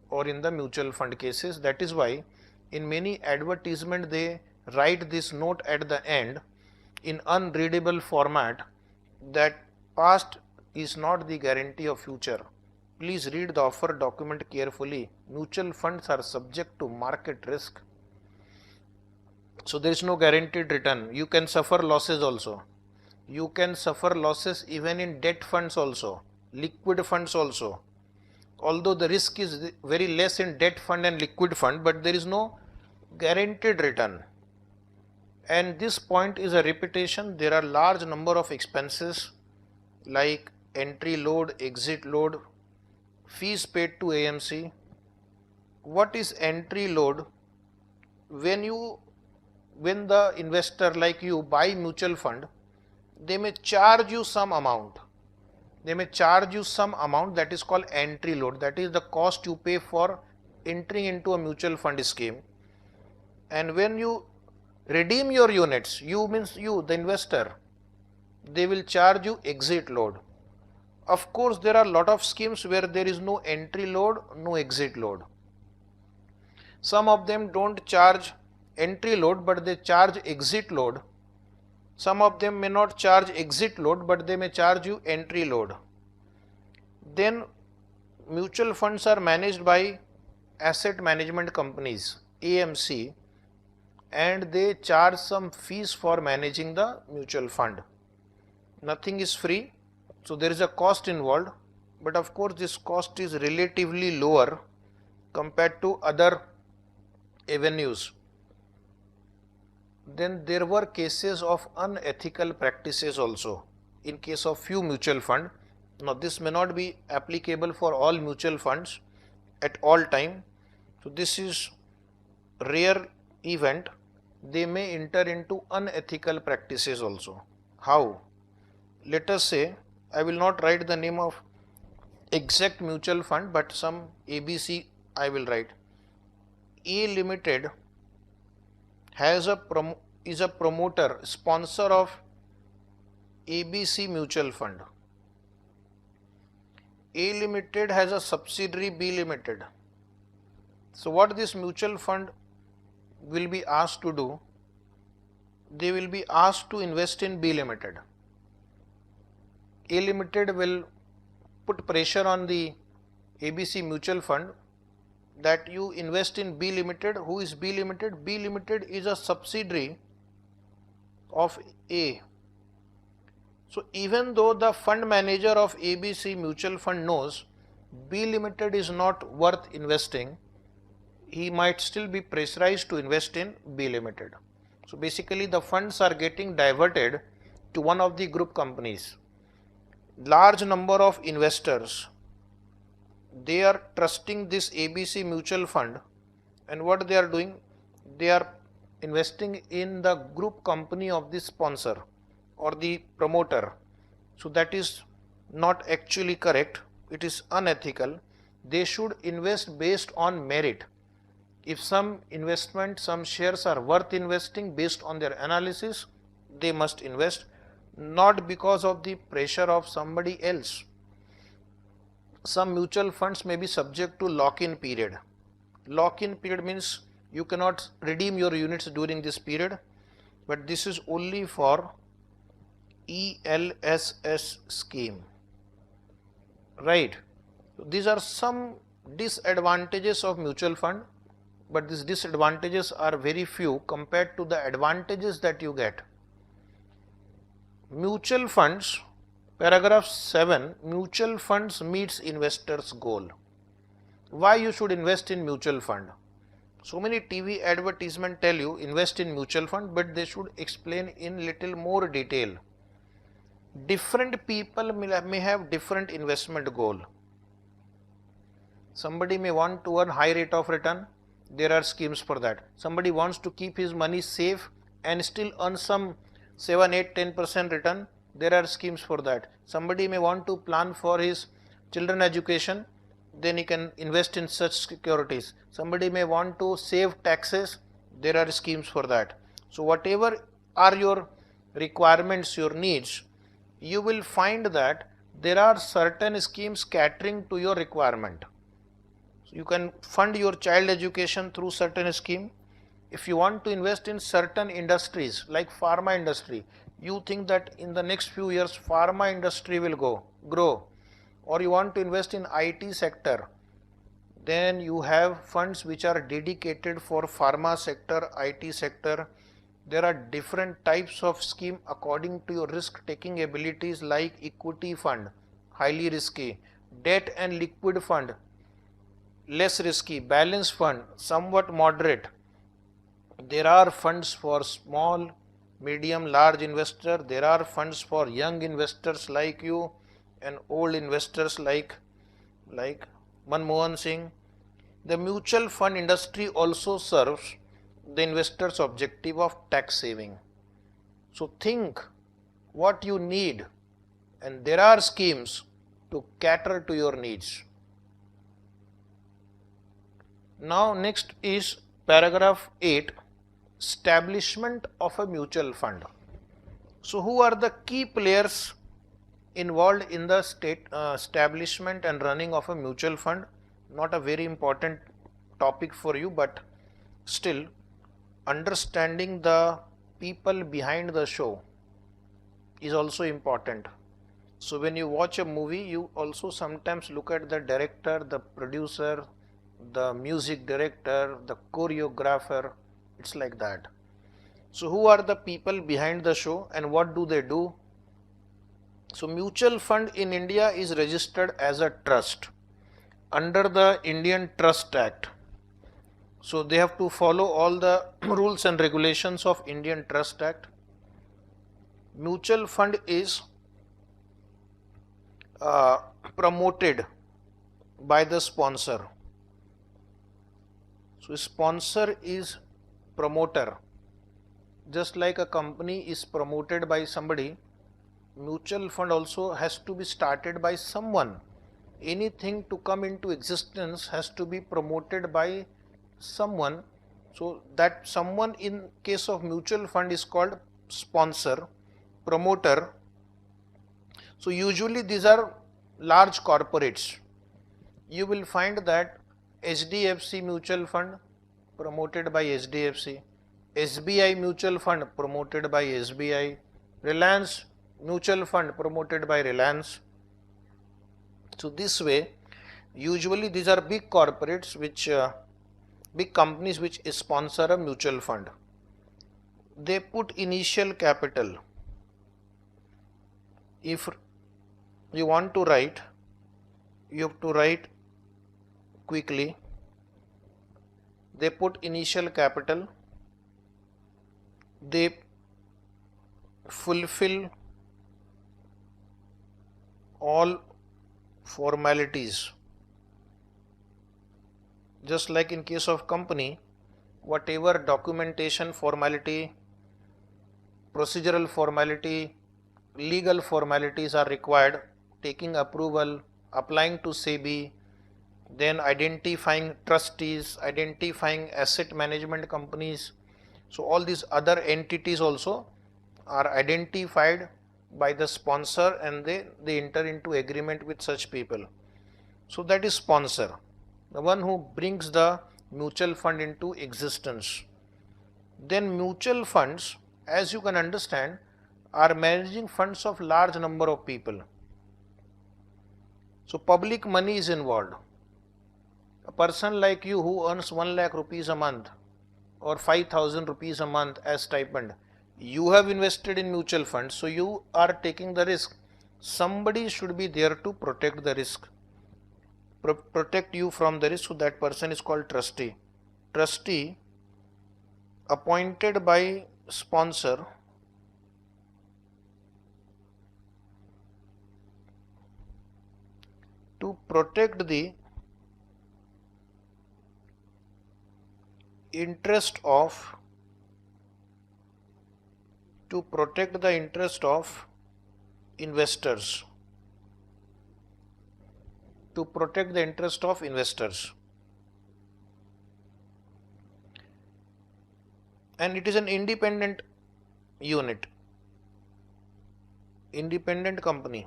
or in the mutual fund cases. That is why in many advertisement they write this note at the end in unreadable format that past is not the guarantee of future. Please read the offer document carefully. Mutual funds are subject to market risk. So there is no guaranteed return. You can suffer losses also. You can suffer losses even in debt funds also, liquid funds also. Although the risk is very less in debt fund and liquid fund, but there is no guaranteed return. And this point is a repetition. There are large number of expenses like entry load, exit load, fees paid to AMC. What is entry load? When the investor like you buy mutual fund, they may charge you some amount. They may charge you some amount that is called entry load. That is the cost you pay for entering into a mutual fund scheme. And when you redeem your units, you means you, the investor, they will charge you exit load. Of course, there are a lot of schemes where there is no entry load, no exit load. Some of them don't charge entry load, but they charge exit load. Some of them may not charge exit load, but they may charge you entry load. Then mutual funds are managed by asset management companies, AMC, and they charge some fees for managing the mutual fund. Nothing is free, so there is a cost involved, but of course this cost is relatively lower compared to other avenues. Then there were cases of unethical practices also in case of few mutual fund. Now this may not be applicable for all mutual funds at all time. So this is rare event. They may enter into unethical practices also. How? Let us say, I will not write the name of exact mutual fund, but some ABC I will write. A Limited is a promoter, sponsor of ABC mutual fund. A Limited has a subsidiary B Limited. So what this mutual fund will be asked to do? They will be asked to invest in B Limited. A Limited will put pressure on the ABC mutual fund that you invest in B Limited. Who is B Limited? B Limited is a subsidiary of A. So even though the fund manager of ABC mutual fund knows B Limited is not worth investing, he might still be pressurized to invest in B Limited. So basically the funds are getting diverted to one of the group companies. Large number of investors, they are trusting this ABC mutual fund, and what they are doing, they are investing in the group company of the sponsor or the promoter. So that is not actually correct. It is unethical. They should invest based on merit. If some investment, some shares are worth investing based on their analysis, they must invest, not because of the pressure of somebody else. Some mutual funds may be subject to lock-in period. Lock-in period means you cannot redeem your units during this period, but this is only for ELSS scheme, right? So these are some disadvantages of mutual fund, but these disadvantages are very few compared to the advantages that you get. Mutual funds, paragraph 7, mutual funds meets investors' goal. Why you should invest in mutual fund? So many TV advertisement tell you invest in mutual fund, but they should explain in little more detail. Different people may have different investment goal. Somebody may want to earn high rate of return. There are schemes for that. Somebody wants to keep his money safe and still earn some 7, 8, 10% return. There are schemes for that. Somebody may want to plan for his children education, then he can invest in such securities. Somebody may want to save taxes, there are schemes for that. So whatever are your requirements, your needs, you will find that there are certain schemes catering to your requirement. So you can fund your child education through certain scheme. If you want to invest in certain industries like pharma industry, you think that in the next few years pharma industry will grow. or you want to invest in IT sector, then you have funds which are dedicated for pharma sector, IT sector. There are different types of scheme according to your risk taking abilities, like equity fund, highly risky, debt and liquid fund, less risky, balance fund, somewhat moderate. There are funds for small, medium, large investor. There are funds for young investors like you and old investors like Manmohan Singh. The mutual fund industry also serves the investor's objective of tax saving. So think what you need, and there are schemes to cater to your needs. Now next is paragraph 8, establishment of a mutual fund. So who are the key players involved in the establishment and running of a mutual fund? Not a very important topic for you, but still understanding the people behind the show is also important. So when you watch a movie, you also sometimes look at the director, the producer, the music director, the choreographer. It's like that. So who are the people behind the show and what do they do? So mutual fund in India is registered as a trust under the Indian Trust Act. So they have to follow all the rules and regulations of Indian Trust Act. Mutual fund is promoted by the sponsor. So sponsor is promoter. Just like a company is promoted by somebody, mutual fund also has to be started by someone. Anything to come into existence has to be promoted by someone. So that someone in case of mutual fund is called sponsor, promoter. So usually these are large corporates. You will find that HDFC mutual fund promoted by HDFC, SBI mutual fund promoted by SBI, Reliance mutual fund promoted by Reliance. So this way, usually these are big corporates which big companies which sponsor a mutual fund. They put initial capital. If you want to write, you have to write quickly. They put initial capital. They fulfill all formalities. Just like in case of company, whatever documentation formality, procedural formality, legal formalities are required, taking approval, applying to SEBI, then identifying trustees, identifying asset management companies. So all these other entities also are identified by the sponsor and they enter into agreement with such people. So that is sponsor, the one who brings the mutual fund into existence. Then mutual funds, as you can understand, are managing funds of large number of people. So public money is involved. A person like you who earns 1 lakh rupees a month or 5,000 rupees a month as stipend, you have invested in mutual funds, so you are taking the risk. Somebody should be there to protect the risk, protect you from the risk. So that person is called trustee. Trustee appointed by sponsor to protect the interest of investors, to protect the interest of investors. And it is an independent unit, independent company.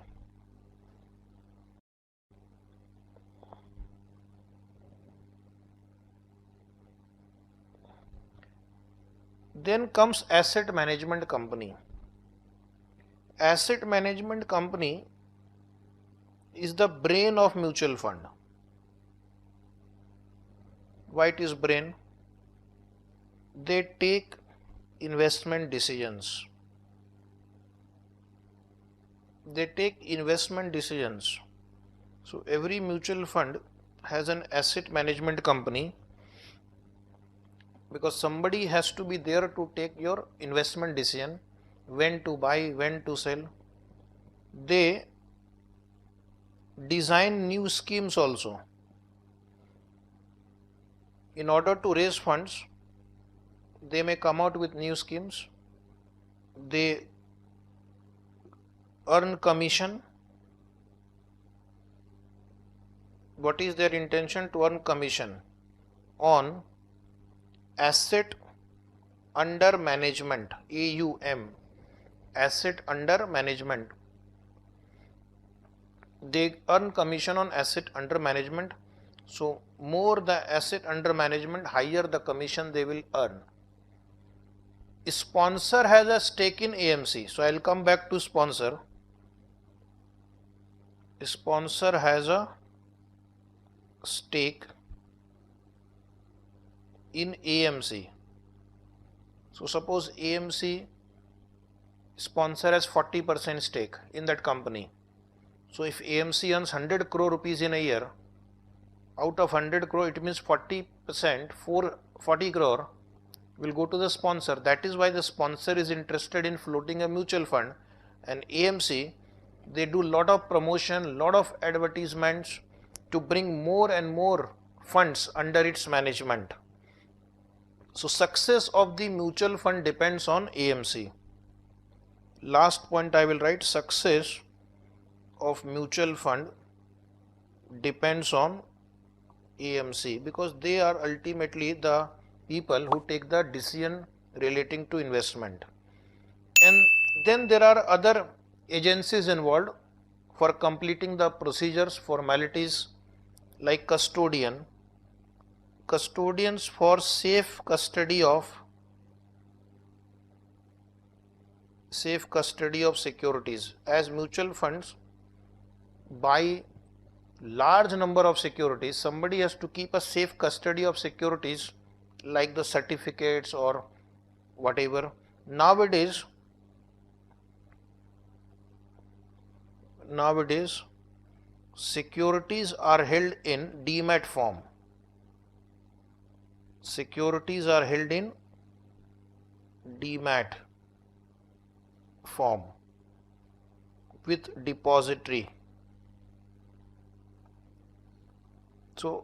Then comes asset management company. Asset management company is the brain of mutual fund. Why it is brain? They take investment decisions. They take investment decisions. So every mutual fund has an asset management company, because somebody has to be there to take your investment decision, when to buy, when to sell. They design new schemes also. In order to raise funds, they may come out with new schemes. They earn commission. What is their intention? To earn commission on asset under management, AUM, asset under management. They earn commission on asset under management. So more the asset under management, higher the commission they will earn. Sponsor has a stake in AMC. So I'll come back to sponsor. Sponsor has a stake in AMC. So suppose AMC sponsor has 40% stake in that company. So if AMC earns 100 crore rupees in a year, out of 100 crore, it means 40%, 40 crore will go to the sponsor. That is why the sponsor is interested in floating a mutual fund. And AMC, they do lot of promotion, lot of advertisements to bring more and more funds under its management. So success of the mutual fund depends on AMC. Last point I will write, success of mutual fund depends on AMC, because they are ultimately the people who take the decision relating to investment. And then there are other agencies involved for completing the procedures, formalities, like custodian. Custodians for safe custody of securities. As mutual funds buy large number of securities, somebody has to keep a safe custody of securities, like the certificates or whatever. Nowadays securities are held in demat form. Securities are held in demat form with depository. So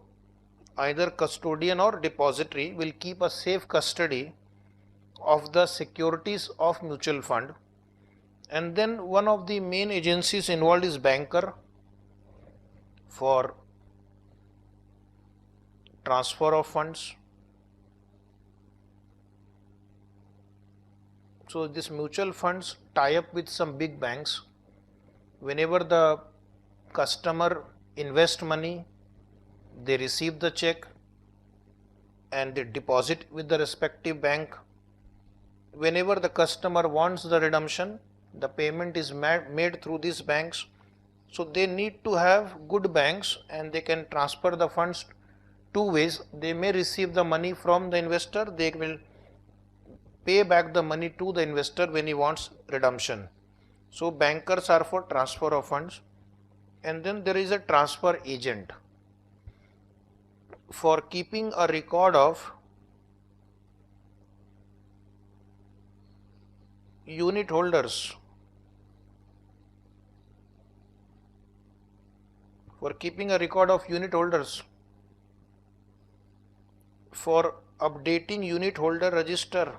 either custodian or depository will keep a safe custody of the securities of mutual fund. And then one of the main agencies involved is banker for transfer of funds. So these mutual funds tie up with some big banks. Whenever the customer invests money, they receive the check and they deposit with the respective bank. Whenever the customer wants the redemption, the payment is made through these banks. So they need to have good banks, and they can transfer the funds two ways. They may receive the money from the investor, they will pay back the money to the investor when he wants redemption. So bankers are for transfer of funds. And then there is a transfer agent for keeping a record of unit holders. For keeping a record of unit holders, for updating unit holder register,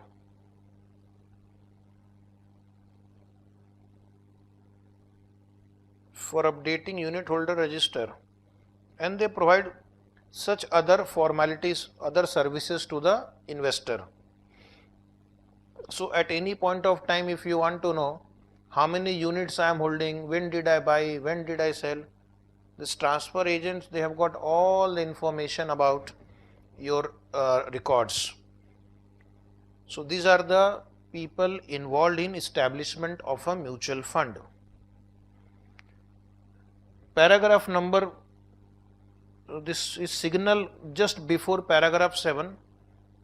and they provide such other formalities, other services to the investor. So at any point of time, if you want to know how many units I am holding, when did I buy, when did I sell, this transfer agents, they have got all the information about your records. So these are the people involved in establishment of a mutual fund. paragraph number, this is signal just before paragraph 7,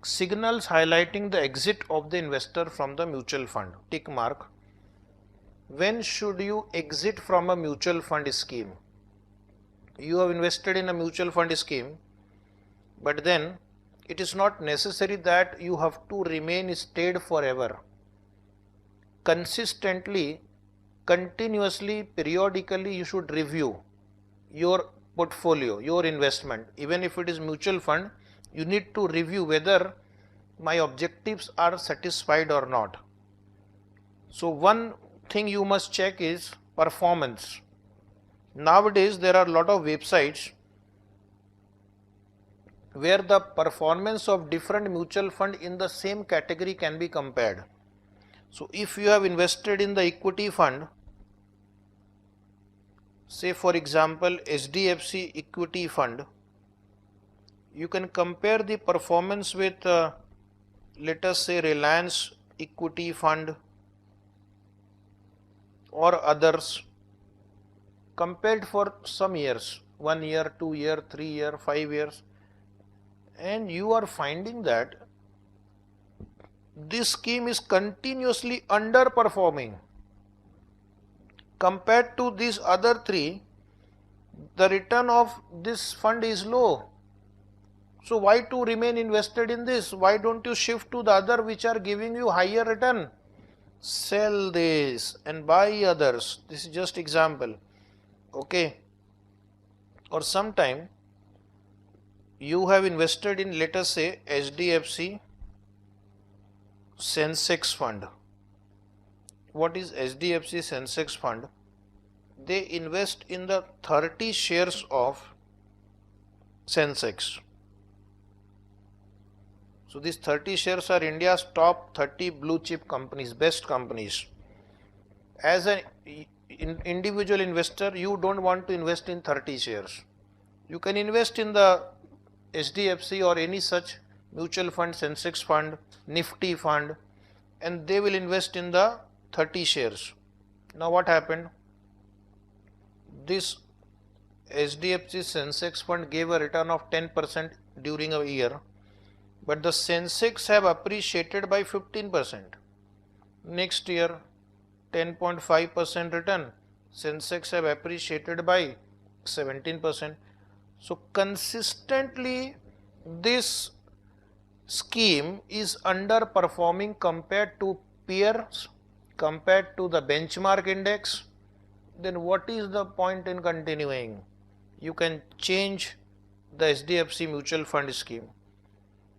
signals highlighting the exit of the investor from the mutual fund, tick mark. When should you exit from a mutual fund scheme? You have invested in a mutual fund scheme, but then it is not necessary that you have to remain stayed forever. Consistently, continuously, periodically, you should review your portfolio, your investment. Even if it is mutual fund, you need to review whether my objectives are satisfied or not. So one thing you must check is performance. Nowadays there are a lot of websites where the performance of different mutual fund in the same category can be compared. So if you have invested in the equity fund, say for example HDFC equity fund, you can compare the performance with let us say Reliance equity fund or others, compared for some years, 1 year, 2 year, 3 year, 5 years, and you are finding that this scheme is continuously underperforming. Compared to these other three, the return of this fund is low. So why to remain invested in this? Why don't you shift to the other which are giving you higher return? Sell this and buy others. This is just example. Okay. Or sometime you have invested in, let us say, HDFC Sensex fund. What is HDFC Sensex fund? They invest in the 30 shares of Sensex. So these 30 shares are India's top 30 blue chip companies, best companies. As an individual investor, you don't want to invest in 30 shares. You can invest in the HDFC or any such mutual fund, Sensex fund, Nifty fund, and they will invest in the 30 shares. Now what happened? This HDFC Sensex fund gave a return of 10% during a year, but the Sensex have appreciated by 15%. Next year, 10.5% return. Sensex have appreciated by 17%. So consistently this scheme is underperforming compared to peers, compared to the benchmark index. Then what is the point in continuing? You can change the HDFC mutual fund scheme.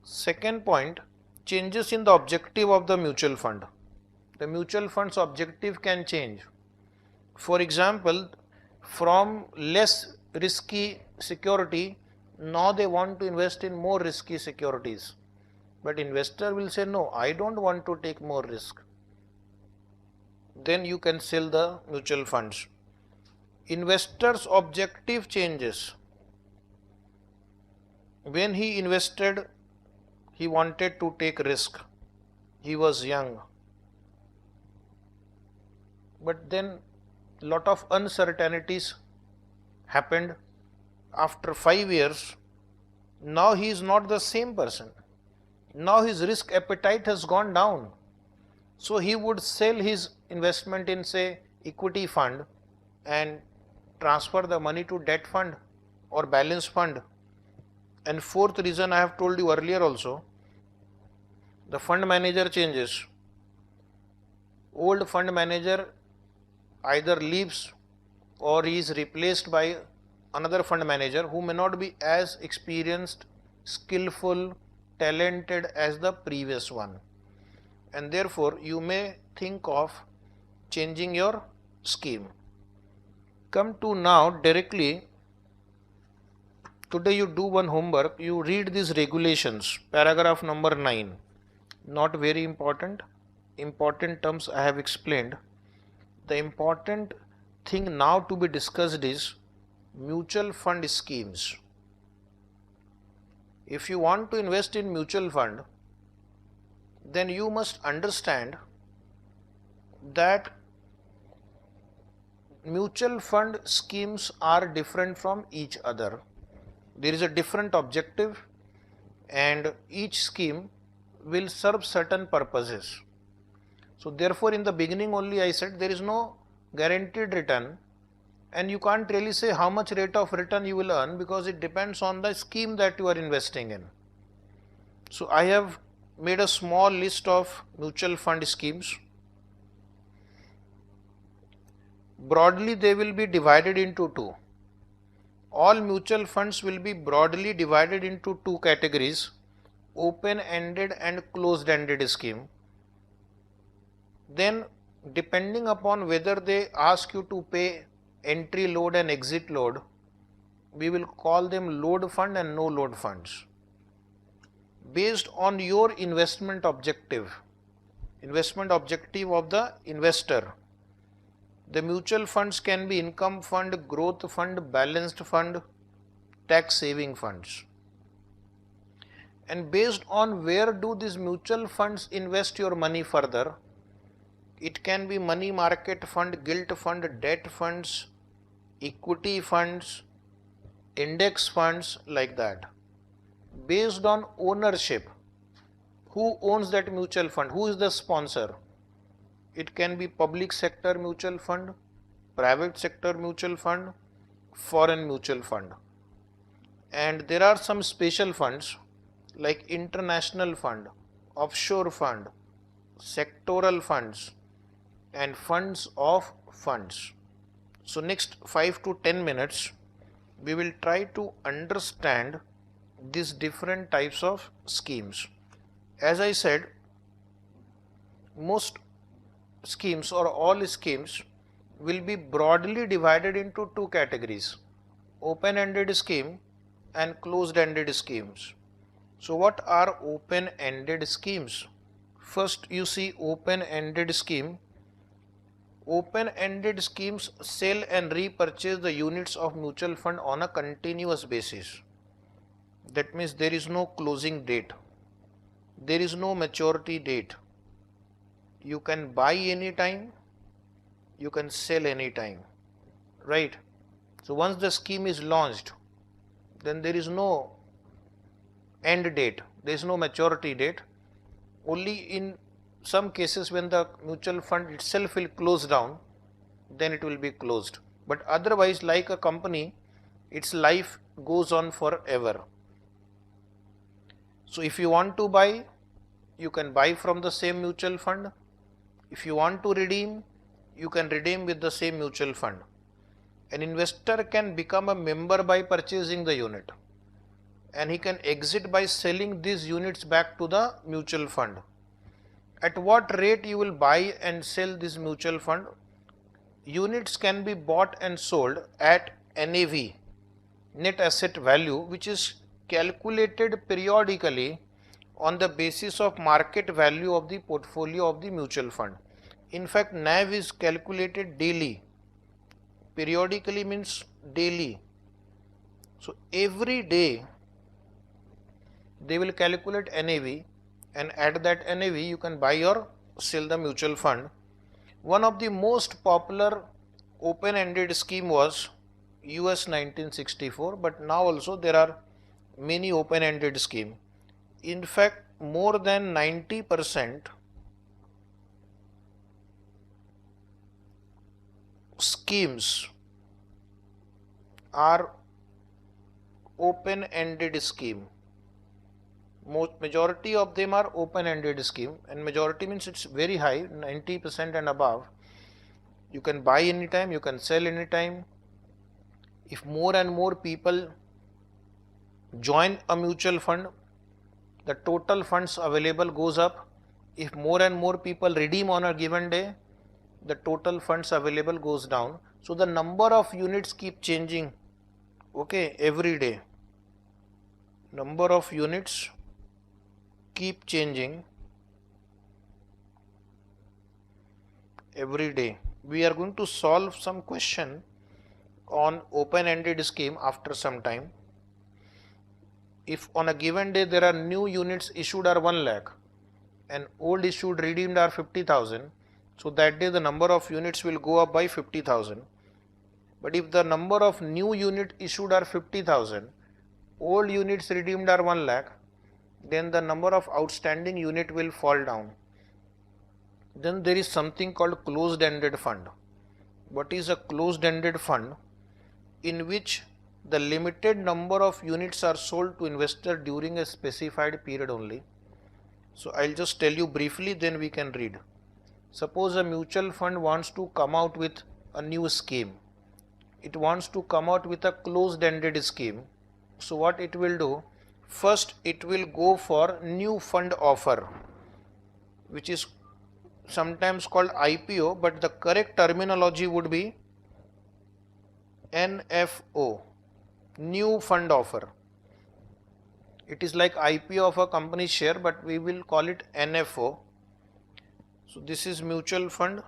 Second point, changes in the objective of the mutual fund. The mutual fund's objective can change. For example, from less risky security, now they want to invest in more risky securities. But investor will say, no, I don't want to take more risk. Then you can sell the mutual funds. Investor's objective changes. When he invested, he wanted to take risk. He was young. But then lot of uncertainties happened. After 5 years, now he is not the same person. Now his risk appetite has gone down. So he would sell his investment in, say, equity fund and transfer the money to debt fund or balance fund. And fourth reason I have told you earlier also, the fund manager changes. Old fund manager either leaves or he is replaced by another fund manager who may not be as experienced, skillful, talented as the previous one. And therefore you may think of changing your scheme. Come to now directly, today you do one homework, you read these regulations, paragraph number 9. Not very important. Important terms I have explained. The important thing now to be discussed is mutual fund schemes. If you want to invest in mutual fund, then you must understand that mutual fund schemes are different from each other. There is a different objective and each scheme will serve certain purposes. So therefore in the beginning only I said there is no guaranteed return, and you can't really say how much rate of return you will earn because it depends on the scheme that you are investing in. So I have made a small list of mutual fund schemes. Broadly they will be divided into two. All mutual funds will be broadly divided into two categories: open-ended and closed-ended scheme. Then depending upon whether they ask you to pay entry load and exit load, we will call them load fund and no load funds. Based on your investment objective of the investor, the mutual funds can be income fund, growth fund, balanced fund, tax saving funds. And based on where do these mutual funds invest your money further, it can be money market fund, gilt fund, debt funds, equity funds, index funds, like that. Based on ownership, who owns that mutual fund, who is the sponsor? It can be public sector mutual fund, private sector mutual fund, foreign mutual fund. And there are some special funds like international fund, offshore fund, sectoral funds, and funds of funds. So next 5 to 10 minutes we will try to understand these different types of schemes. As I said, most schemes or all schemes will be broadly divided into two categories: open-ended scheme and closed-ended schemes. So what are open-ended schemes? First you see open-ended scheme. Open-ended schemes sell and repurchase the units of mutual fund on a continuous basis. That means there is no closing date, there is no maturity date. You can buy anytime, you can sell anytime, right? So once the scheme is launched, then there is no end date, there is no maturity date. Only in some cases when the mutual fund itself will close down, then it will be closed. But otherwise, like a company, its life goes on forever. So if you want to buy, you can buy from the same mutual fund. If you want to redeem, you can redeem with the same mutual fund. An investor can become a member by purchasing the unit, and he can exit by selling these units back to the mutual fund. At what rate you will buy and sell this mutual fund? Units can be bought and sold at NAV, net asset value, which is calculated periodically on the basis of market value of the portfolio of the mutual fund. In fact, NAV is calculated daily. Periodically means daily. So every day they will calculate NAV, and at that NAV you can buy or sell the mutual fund. One of the most popular open-ended scheme was US 1964, but now also there are many open-ended scheme. In fact, more than 90% schemes are open-ended scheme. Majority of them are open-ended scheme, and majority means it's very high, 90% and above. You can buy anytime, you can sell anytime. If more and more people join a mutual fund, the total funds available goes up. If more and more people redeem on a given day, the total funds available goes down. So the number of units keep changing, okay, every day. Number of units keep changing every day. We are going to solve some question on open-ended scheme after some time. If on a given day there are new units issued are 1 lakh and old issued redeemed are 50,000, so that day the number of units will go up by 50,000. But if the number of new units issued are 50,000, old units redeemed are 1 lakh, then the number of outstanding unit will fall down. Then there is something called closed-ended fund. What is a closed-ended fund? In which the limited number of units are sold to investor during a specified period only. So I'll just tell you briefly, then we can read. Suppose a mutual fund wants to come out with a new scheme. It wants to come out with a closed-ended scheme. So what it will do? First it will go for new fund offer, which is sometimes called IPO, but the correct terminology would be NFO, new fund offer. It is like IPO of a company share, but we will call it NFO. So this is mutual fund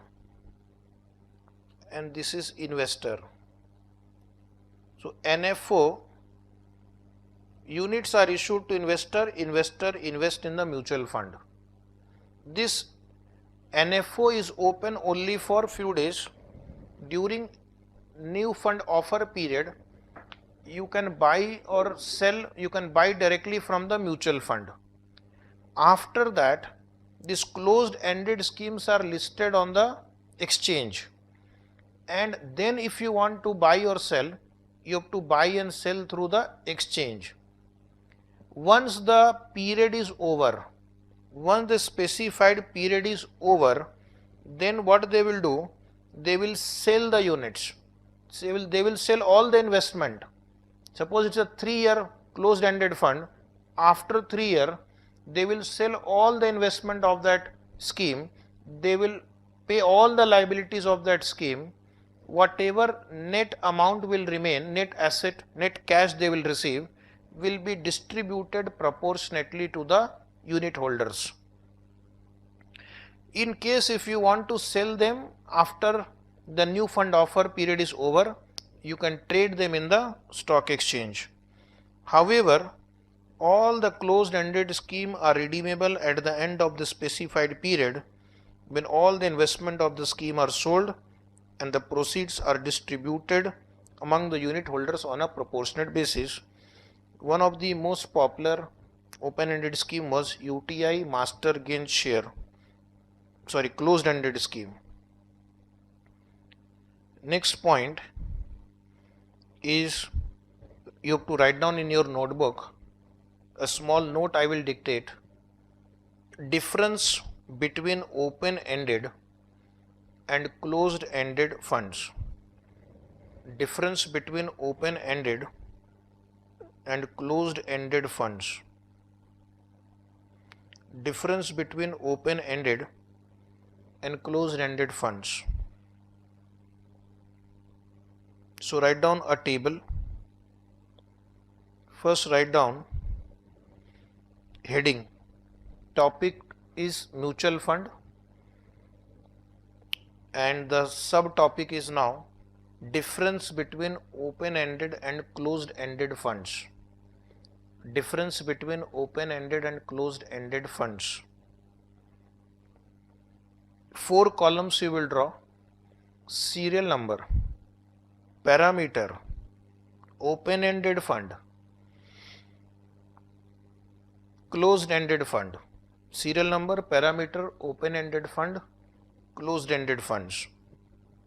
and this is investor. So NFO, units are issued to investor, investor invest in the mutual fund. This NFO is open only for few days. During new fund offer period, you can buy or sell, you can buy directly from the mutual fund. After that, these closed-ended schemes are listed on the exchange, and then if you want to buy or sell, you have to buy and sell through the exchange. Once the period is over, once the specified period is over, then what they will do? They will sell the units. They will sell all the investment. Suppose it's a 3-year closed-ended fund. After 3 years, they will sell all the investment of that scheme. They will pay all the liabilities of that scheme. Whatever net amount will remain, net asset, net cash they will receive, will be distributed proportionately to the unit holders. In case if you want to sell them after the new fund offer period is over, you can trade them in the stock exchange. However, all the closed-ended scheme are redeemable at the end of the specified period, when all the investment of the scheme are sold and the proceeds are distributed among the unit holders on a proportionate basis. One of the most popular open-ended scheme was UTI Master Gain Share, closed-ended scheme. Next point is, you have to write down in your notebook a small note I will dictate. Difference between open-ended and closed-ended funds. Difference between open-ended and closed-ended funds. Difference between open-ended and closed-ended funds. So write down a table. First write down heading. Topic is mutual fund and the subtopic is now difference between open-ended and closed-ended funds. Difference between open-ended and closed-ended funds. 4 columns you will draw. Serial number, parameter, open-ended fund, closed-ended fund. Serial number, parameter, open-ended fund, closed-ended funds.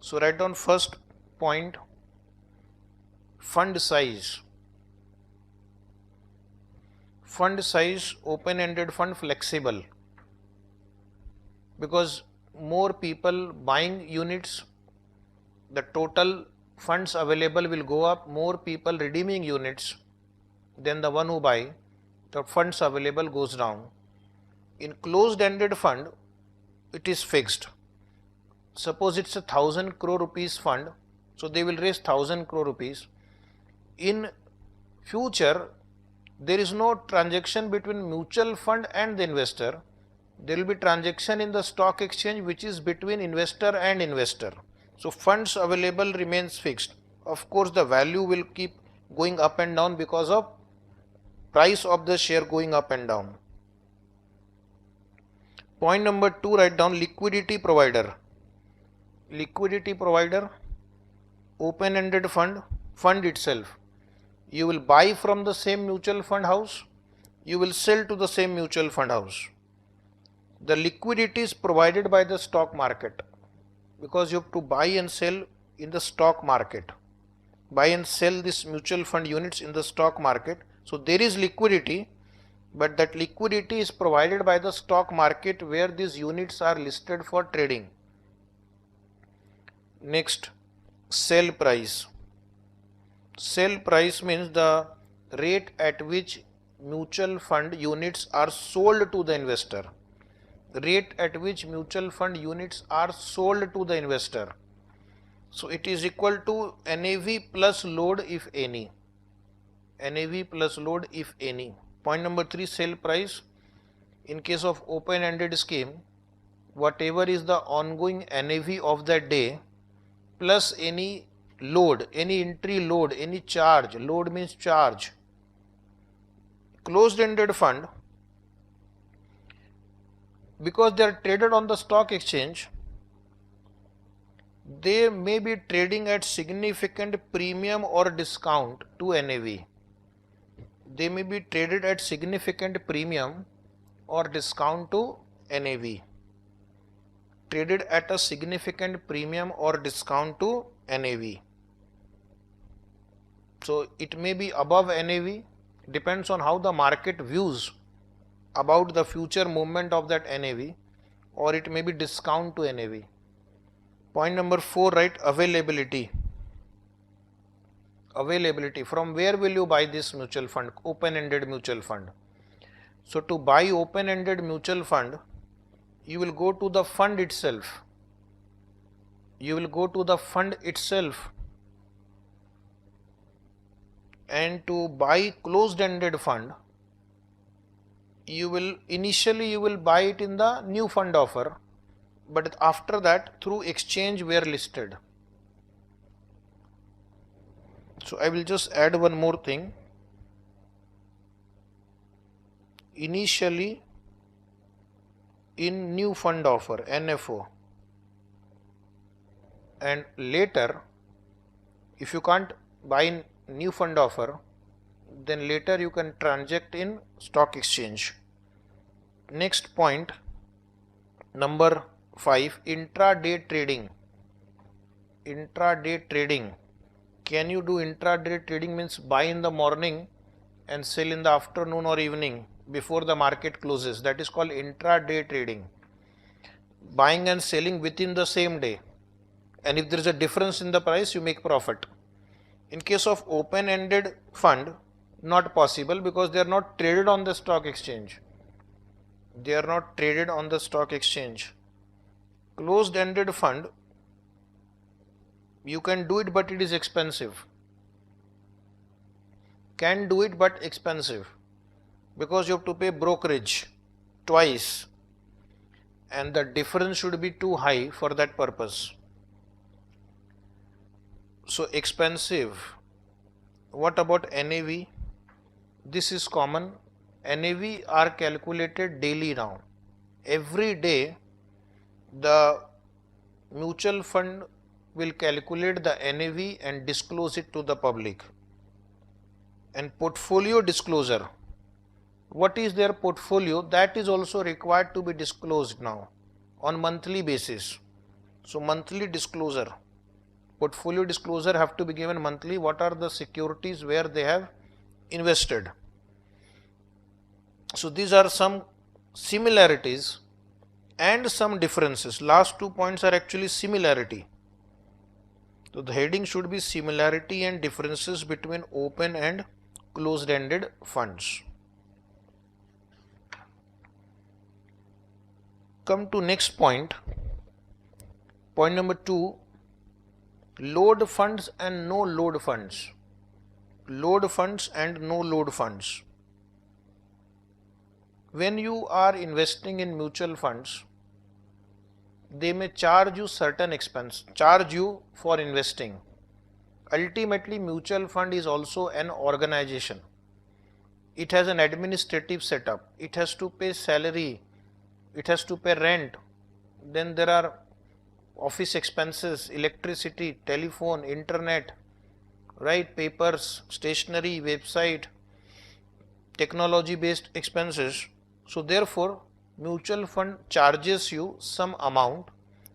So write down first point, fund size. Fund size, open-ended fund, flexible, because more people buying units, the total funds available will go up. More people redeeming units than the one who buy, the funds available goes down. In closed-ended fund, it is fixed. Suppose it's a 1000 crore rupees fund, so they will raise 1000 crore rupees. In future, there is no transaction between mutual fund and the investor. There will be transaction in the stock exchange which is between investor and investor. So funds available remains fixed. Of course, the value will keep going up and down because of price of the share going up and down. Point number 2, write down liquidity provider. Liquidity provider, open-ended fund itself. You will buy from the same mutual fund house, you will sell to the same mutual fund house. The liquidity is provided by the stock market, because you have to buy and sell in the stock market. Buy and sell this mutual fund units in the stock market. So there is liquidity, but that liquidity is provided by the stock market where these units are listed for trading. Next, sell price. Sell price means the rate at which mutual fund units are sold to the investor. Rate at which mutual fund units are sold to the investor. So it is equal to NAV plus load if any. NAV plus load if any. Point number 3, sell price. In case of open-ended scheme, whatever is the ongoing NAV of that day plus any load, any entry load, any charge. Load means charge. Closed-ended fund, because they are traded on the stock exchange, they may be trading at significant premium or discount to NAV. They may be traded at significant premium or discount to NAV. Traded at a significant premium or discount to NAV. So it may be above NAV, depends on how the market views about the future movement of that NAV, or it may be discount to NAV. Point number 4, right, availability. Availability. From where will you buy this mutual fund, open-ended mutual fund? So to buy open-ended mutual fund, you will go to the fund itself. You will go to the fund itself. And to buy closed-ended fund, you will buy it in the new fund offer, but after that through exchange where listed. So I will just add one more thing. Initially in new fund offer, NFO, and later if you can't buy in new fund offer, then later you can transact in stock exchange. Next point, number 5, intraday trading. Intraday trading. Can you do intraday trading? Means buy in the morning and sell in the afternoon or evening before the market closes. That is called intraday trading. Buying and selling within the same day, and if there is a difference in the price, you make profit. In case of open-ended fund, not possible, because they are not traded on the stock exchange. They are not traded on the stock exchange. Closed-ended fund, you can do it, but it is expensive. Can do it, but expensive, because you have to pay brokerage twice, and the difference should be too high for that purpose. So expensive. What about NAV? This is common. NAV are calculated daily now. Every day the mutual fund will calculate the NAV and disclose it to the public. And portfolio disclosure. What is their portfolio? That is also required to be disclosed now on monthly basis. So monthly disclosure. Portfolio disclosure have to be given monthly. What are the securities where they have invested? So these are some similarities and some differences. Last 2 points are actually similarity. So the heading should be similarity and differences between open and closed-ended funds. Come to next point. Point number 2, load funds and no load funds. Load funds and no load funds. When you are investing in mutual funds, they may charge you certain expense, charge you for investing. Ultimately, mutual fund is also an organization. It has an administrative setup. It has to pay salary. It has to pay rent. Then there are office expenses, electricity, telephone, internet, right, papers, stationery, website, technology based expenses. So therefore mutual fund charges you some amount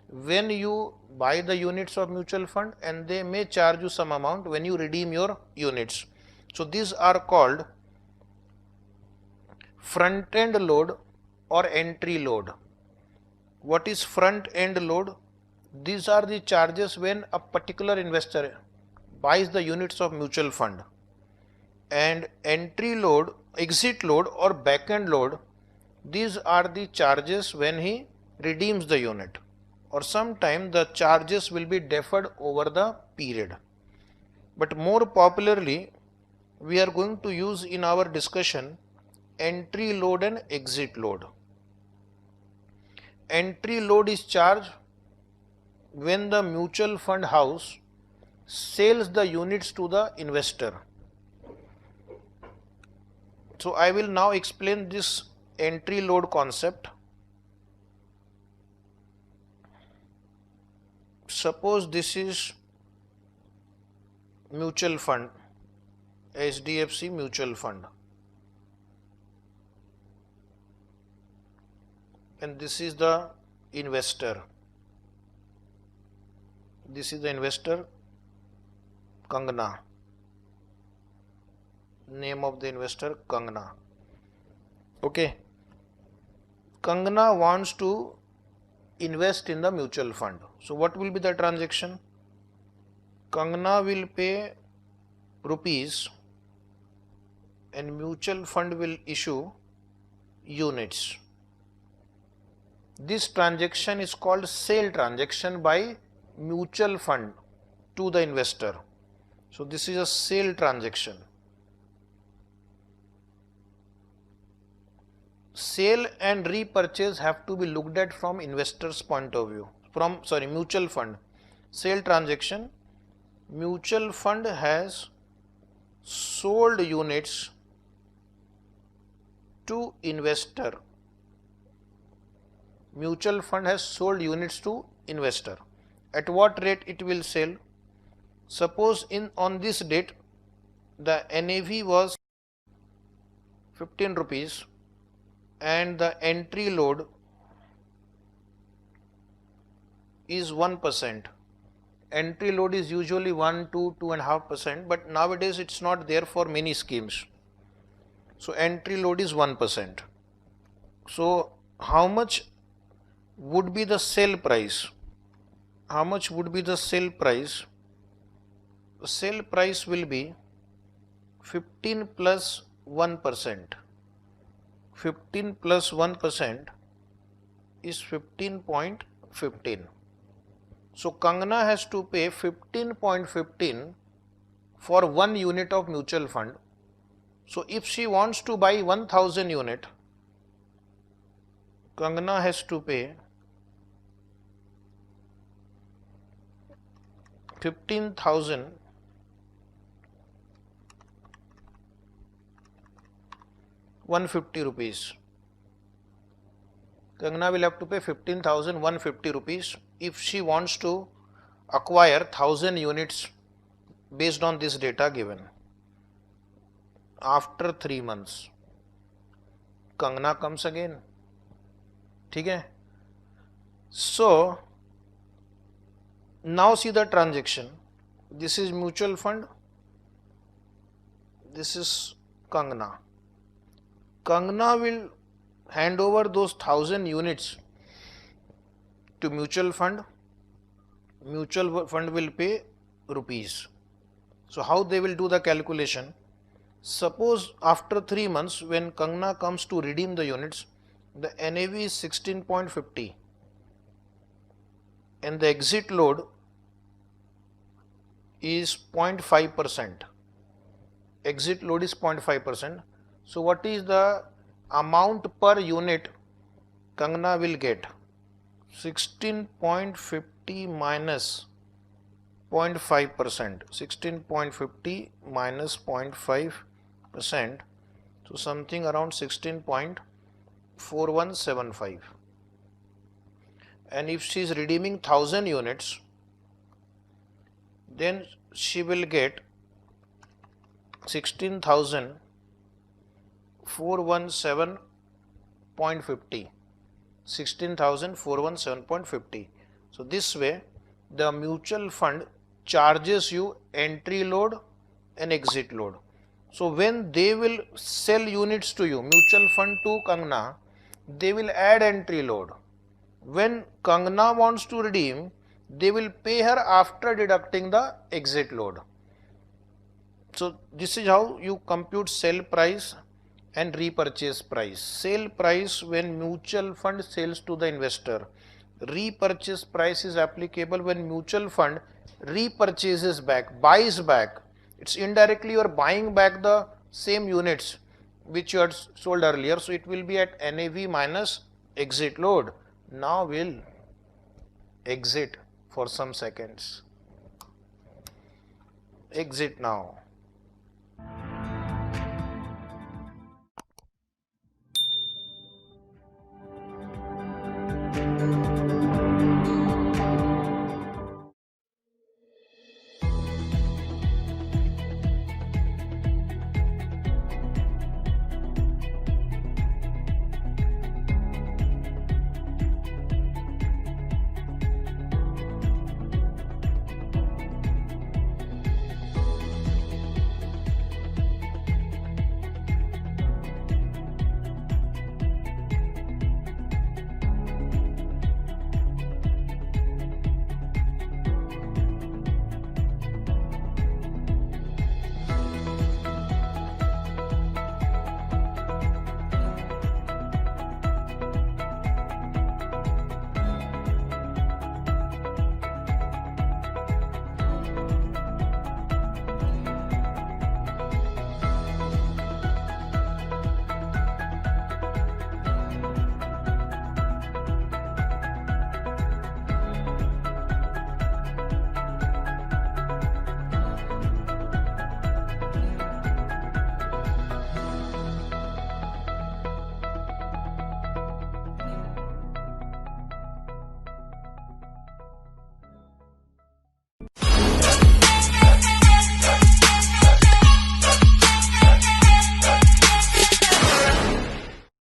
when you buy the units of mutual fund, and they may charge you some amount when you redeem your units. So these are called front end load or entry load. What is front end load? These are the charges when a particular investor buys the units of mutual fund. And entry load, exit load or back end load, these are the charges when he redeems the unit, or sometime the charges will be deferred over the period. But more popularly we are going to use in our discussion entry load and exit load. Entry load is charged when the mutual fund house sells the units to the investor. So I will now explain this entry load concept. Suppose this is mutual fund, HDFC mutual fund, and this is the investor. This is the investor, Kangana. Name of the investor, Kangana. Okay. Kangana wants to invest in the mutual fund. So what will be the transaction? Kangana will pay rupees and mutual fund will issue units. This transaction is called sale transaction by mutual fund to the investor. So this is a sale transaction. Sale and repurchase have to be looked at from investor's point of view. Mutual fund. Sale transaction. Mutual fund has sold units to investor. Mutual fund has sold units to investor. At what rate it will sell? Suppose on this date the NAV was 15 rupees and the entry load is 1%. Entry load is usually 1 to 2.5%, but nowadays it's not there for many schemes. So entry load is 1%. So how much would be the sale price? How much would be the sale price? The sale price will be 15 plus 1%. 15 plus 1% is 15.15. So Kangana has to pay 15.15 for 1 unit of mutual fund. So if she wants to buy 1000 unit, Kangana has to pay 15,000 150 rupees. Kangana will have to pay 15,150 rupees if she wants to acquire 1000 units based on this data given. After 3 months, Kangana comes again. Okay? So now see the transaction. This is mutual fund. This is Kangana. Kangana will hand over those 1000 units to mutual fund. Mutual fund will pay rupees. So how they will do the calculation? Suppose after 3 months when Kangana comes to redeem the units, the NAV is 16.50 and the exit load is 0.5%. Exit load is 0.5%. So what is the amount per unit Kangana will get? 16.50 minus 0.5%. 16.50 minus 0.5%. So something around 16.4175. and if she is redeeming 1000 units, then she will get 16,417.50. 16,417.50. So this way the mutual fund charges you entry load and exit load. So when they will sell units to you, mutual fund to Kangna, they will add entry load. When Kangna wants to redeem, they will pay her after deducting the exit load. So this is how you compute sell price and repurchase price. Sale price when mutual fund sells to the investor. Repurchase price is applicable when mutual fund repurchases back, buys back. It's indirectly you are buying back the same units which you had sold earlier. So it will be at NAV minus exit load. Now we'll exit for some seconds. Exit now.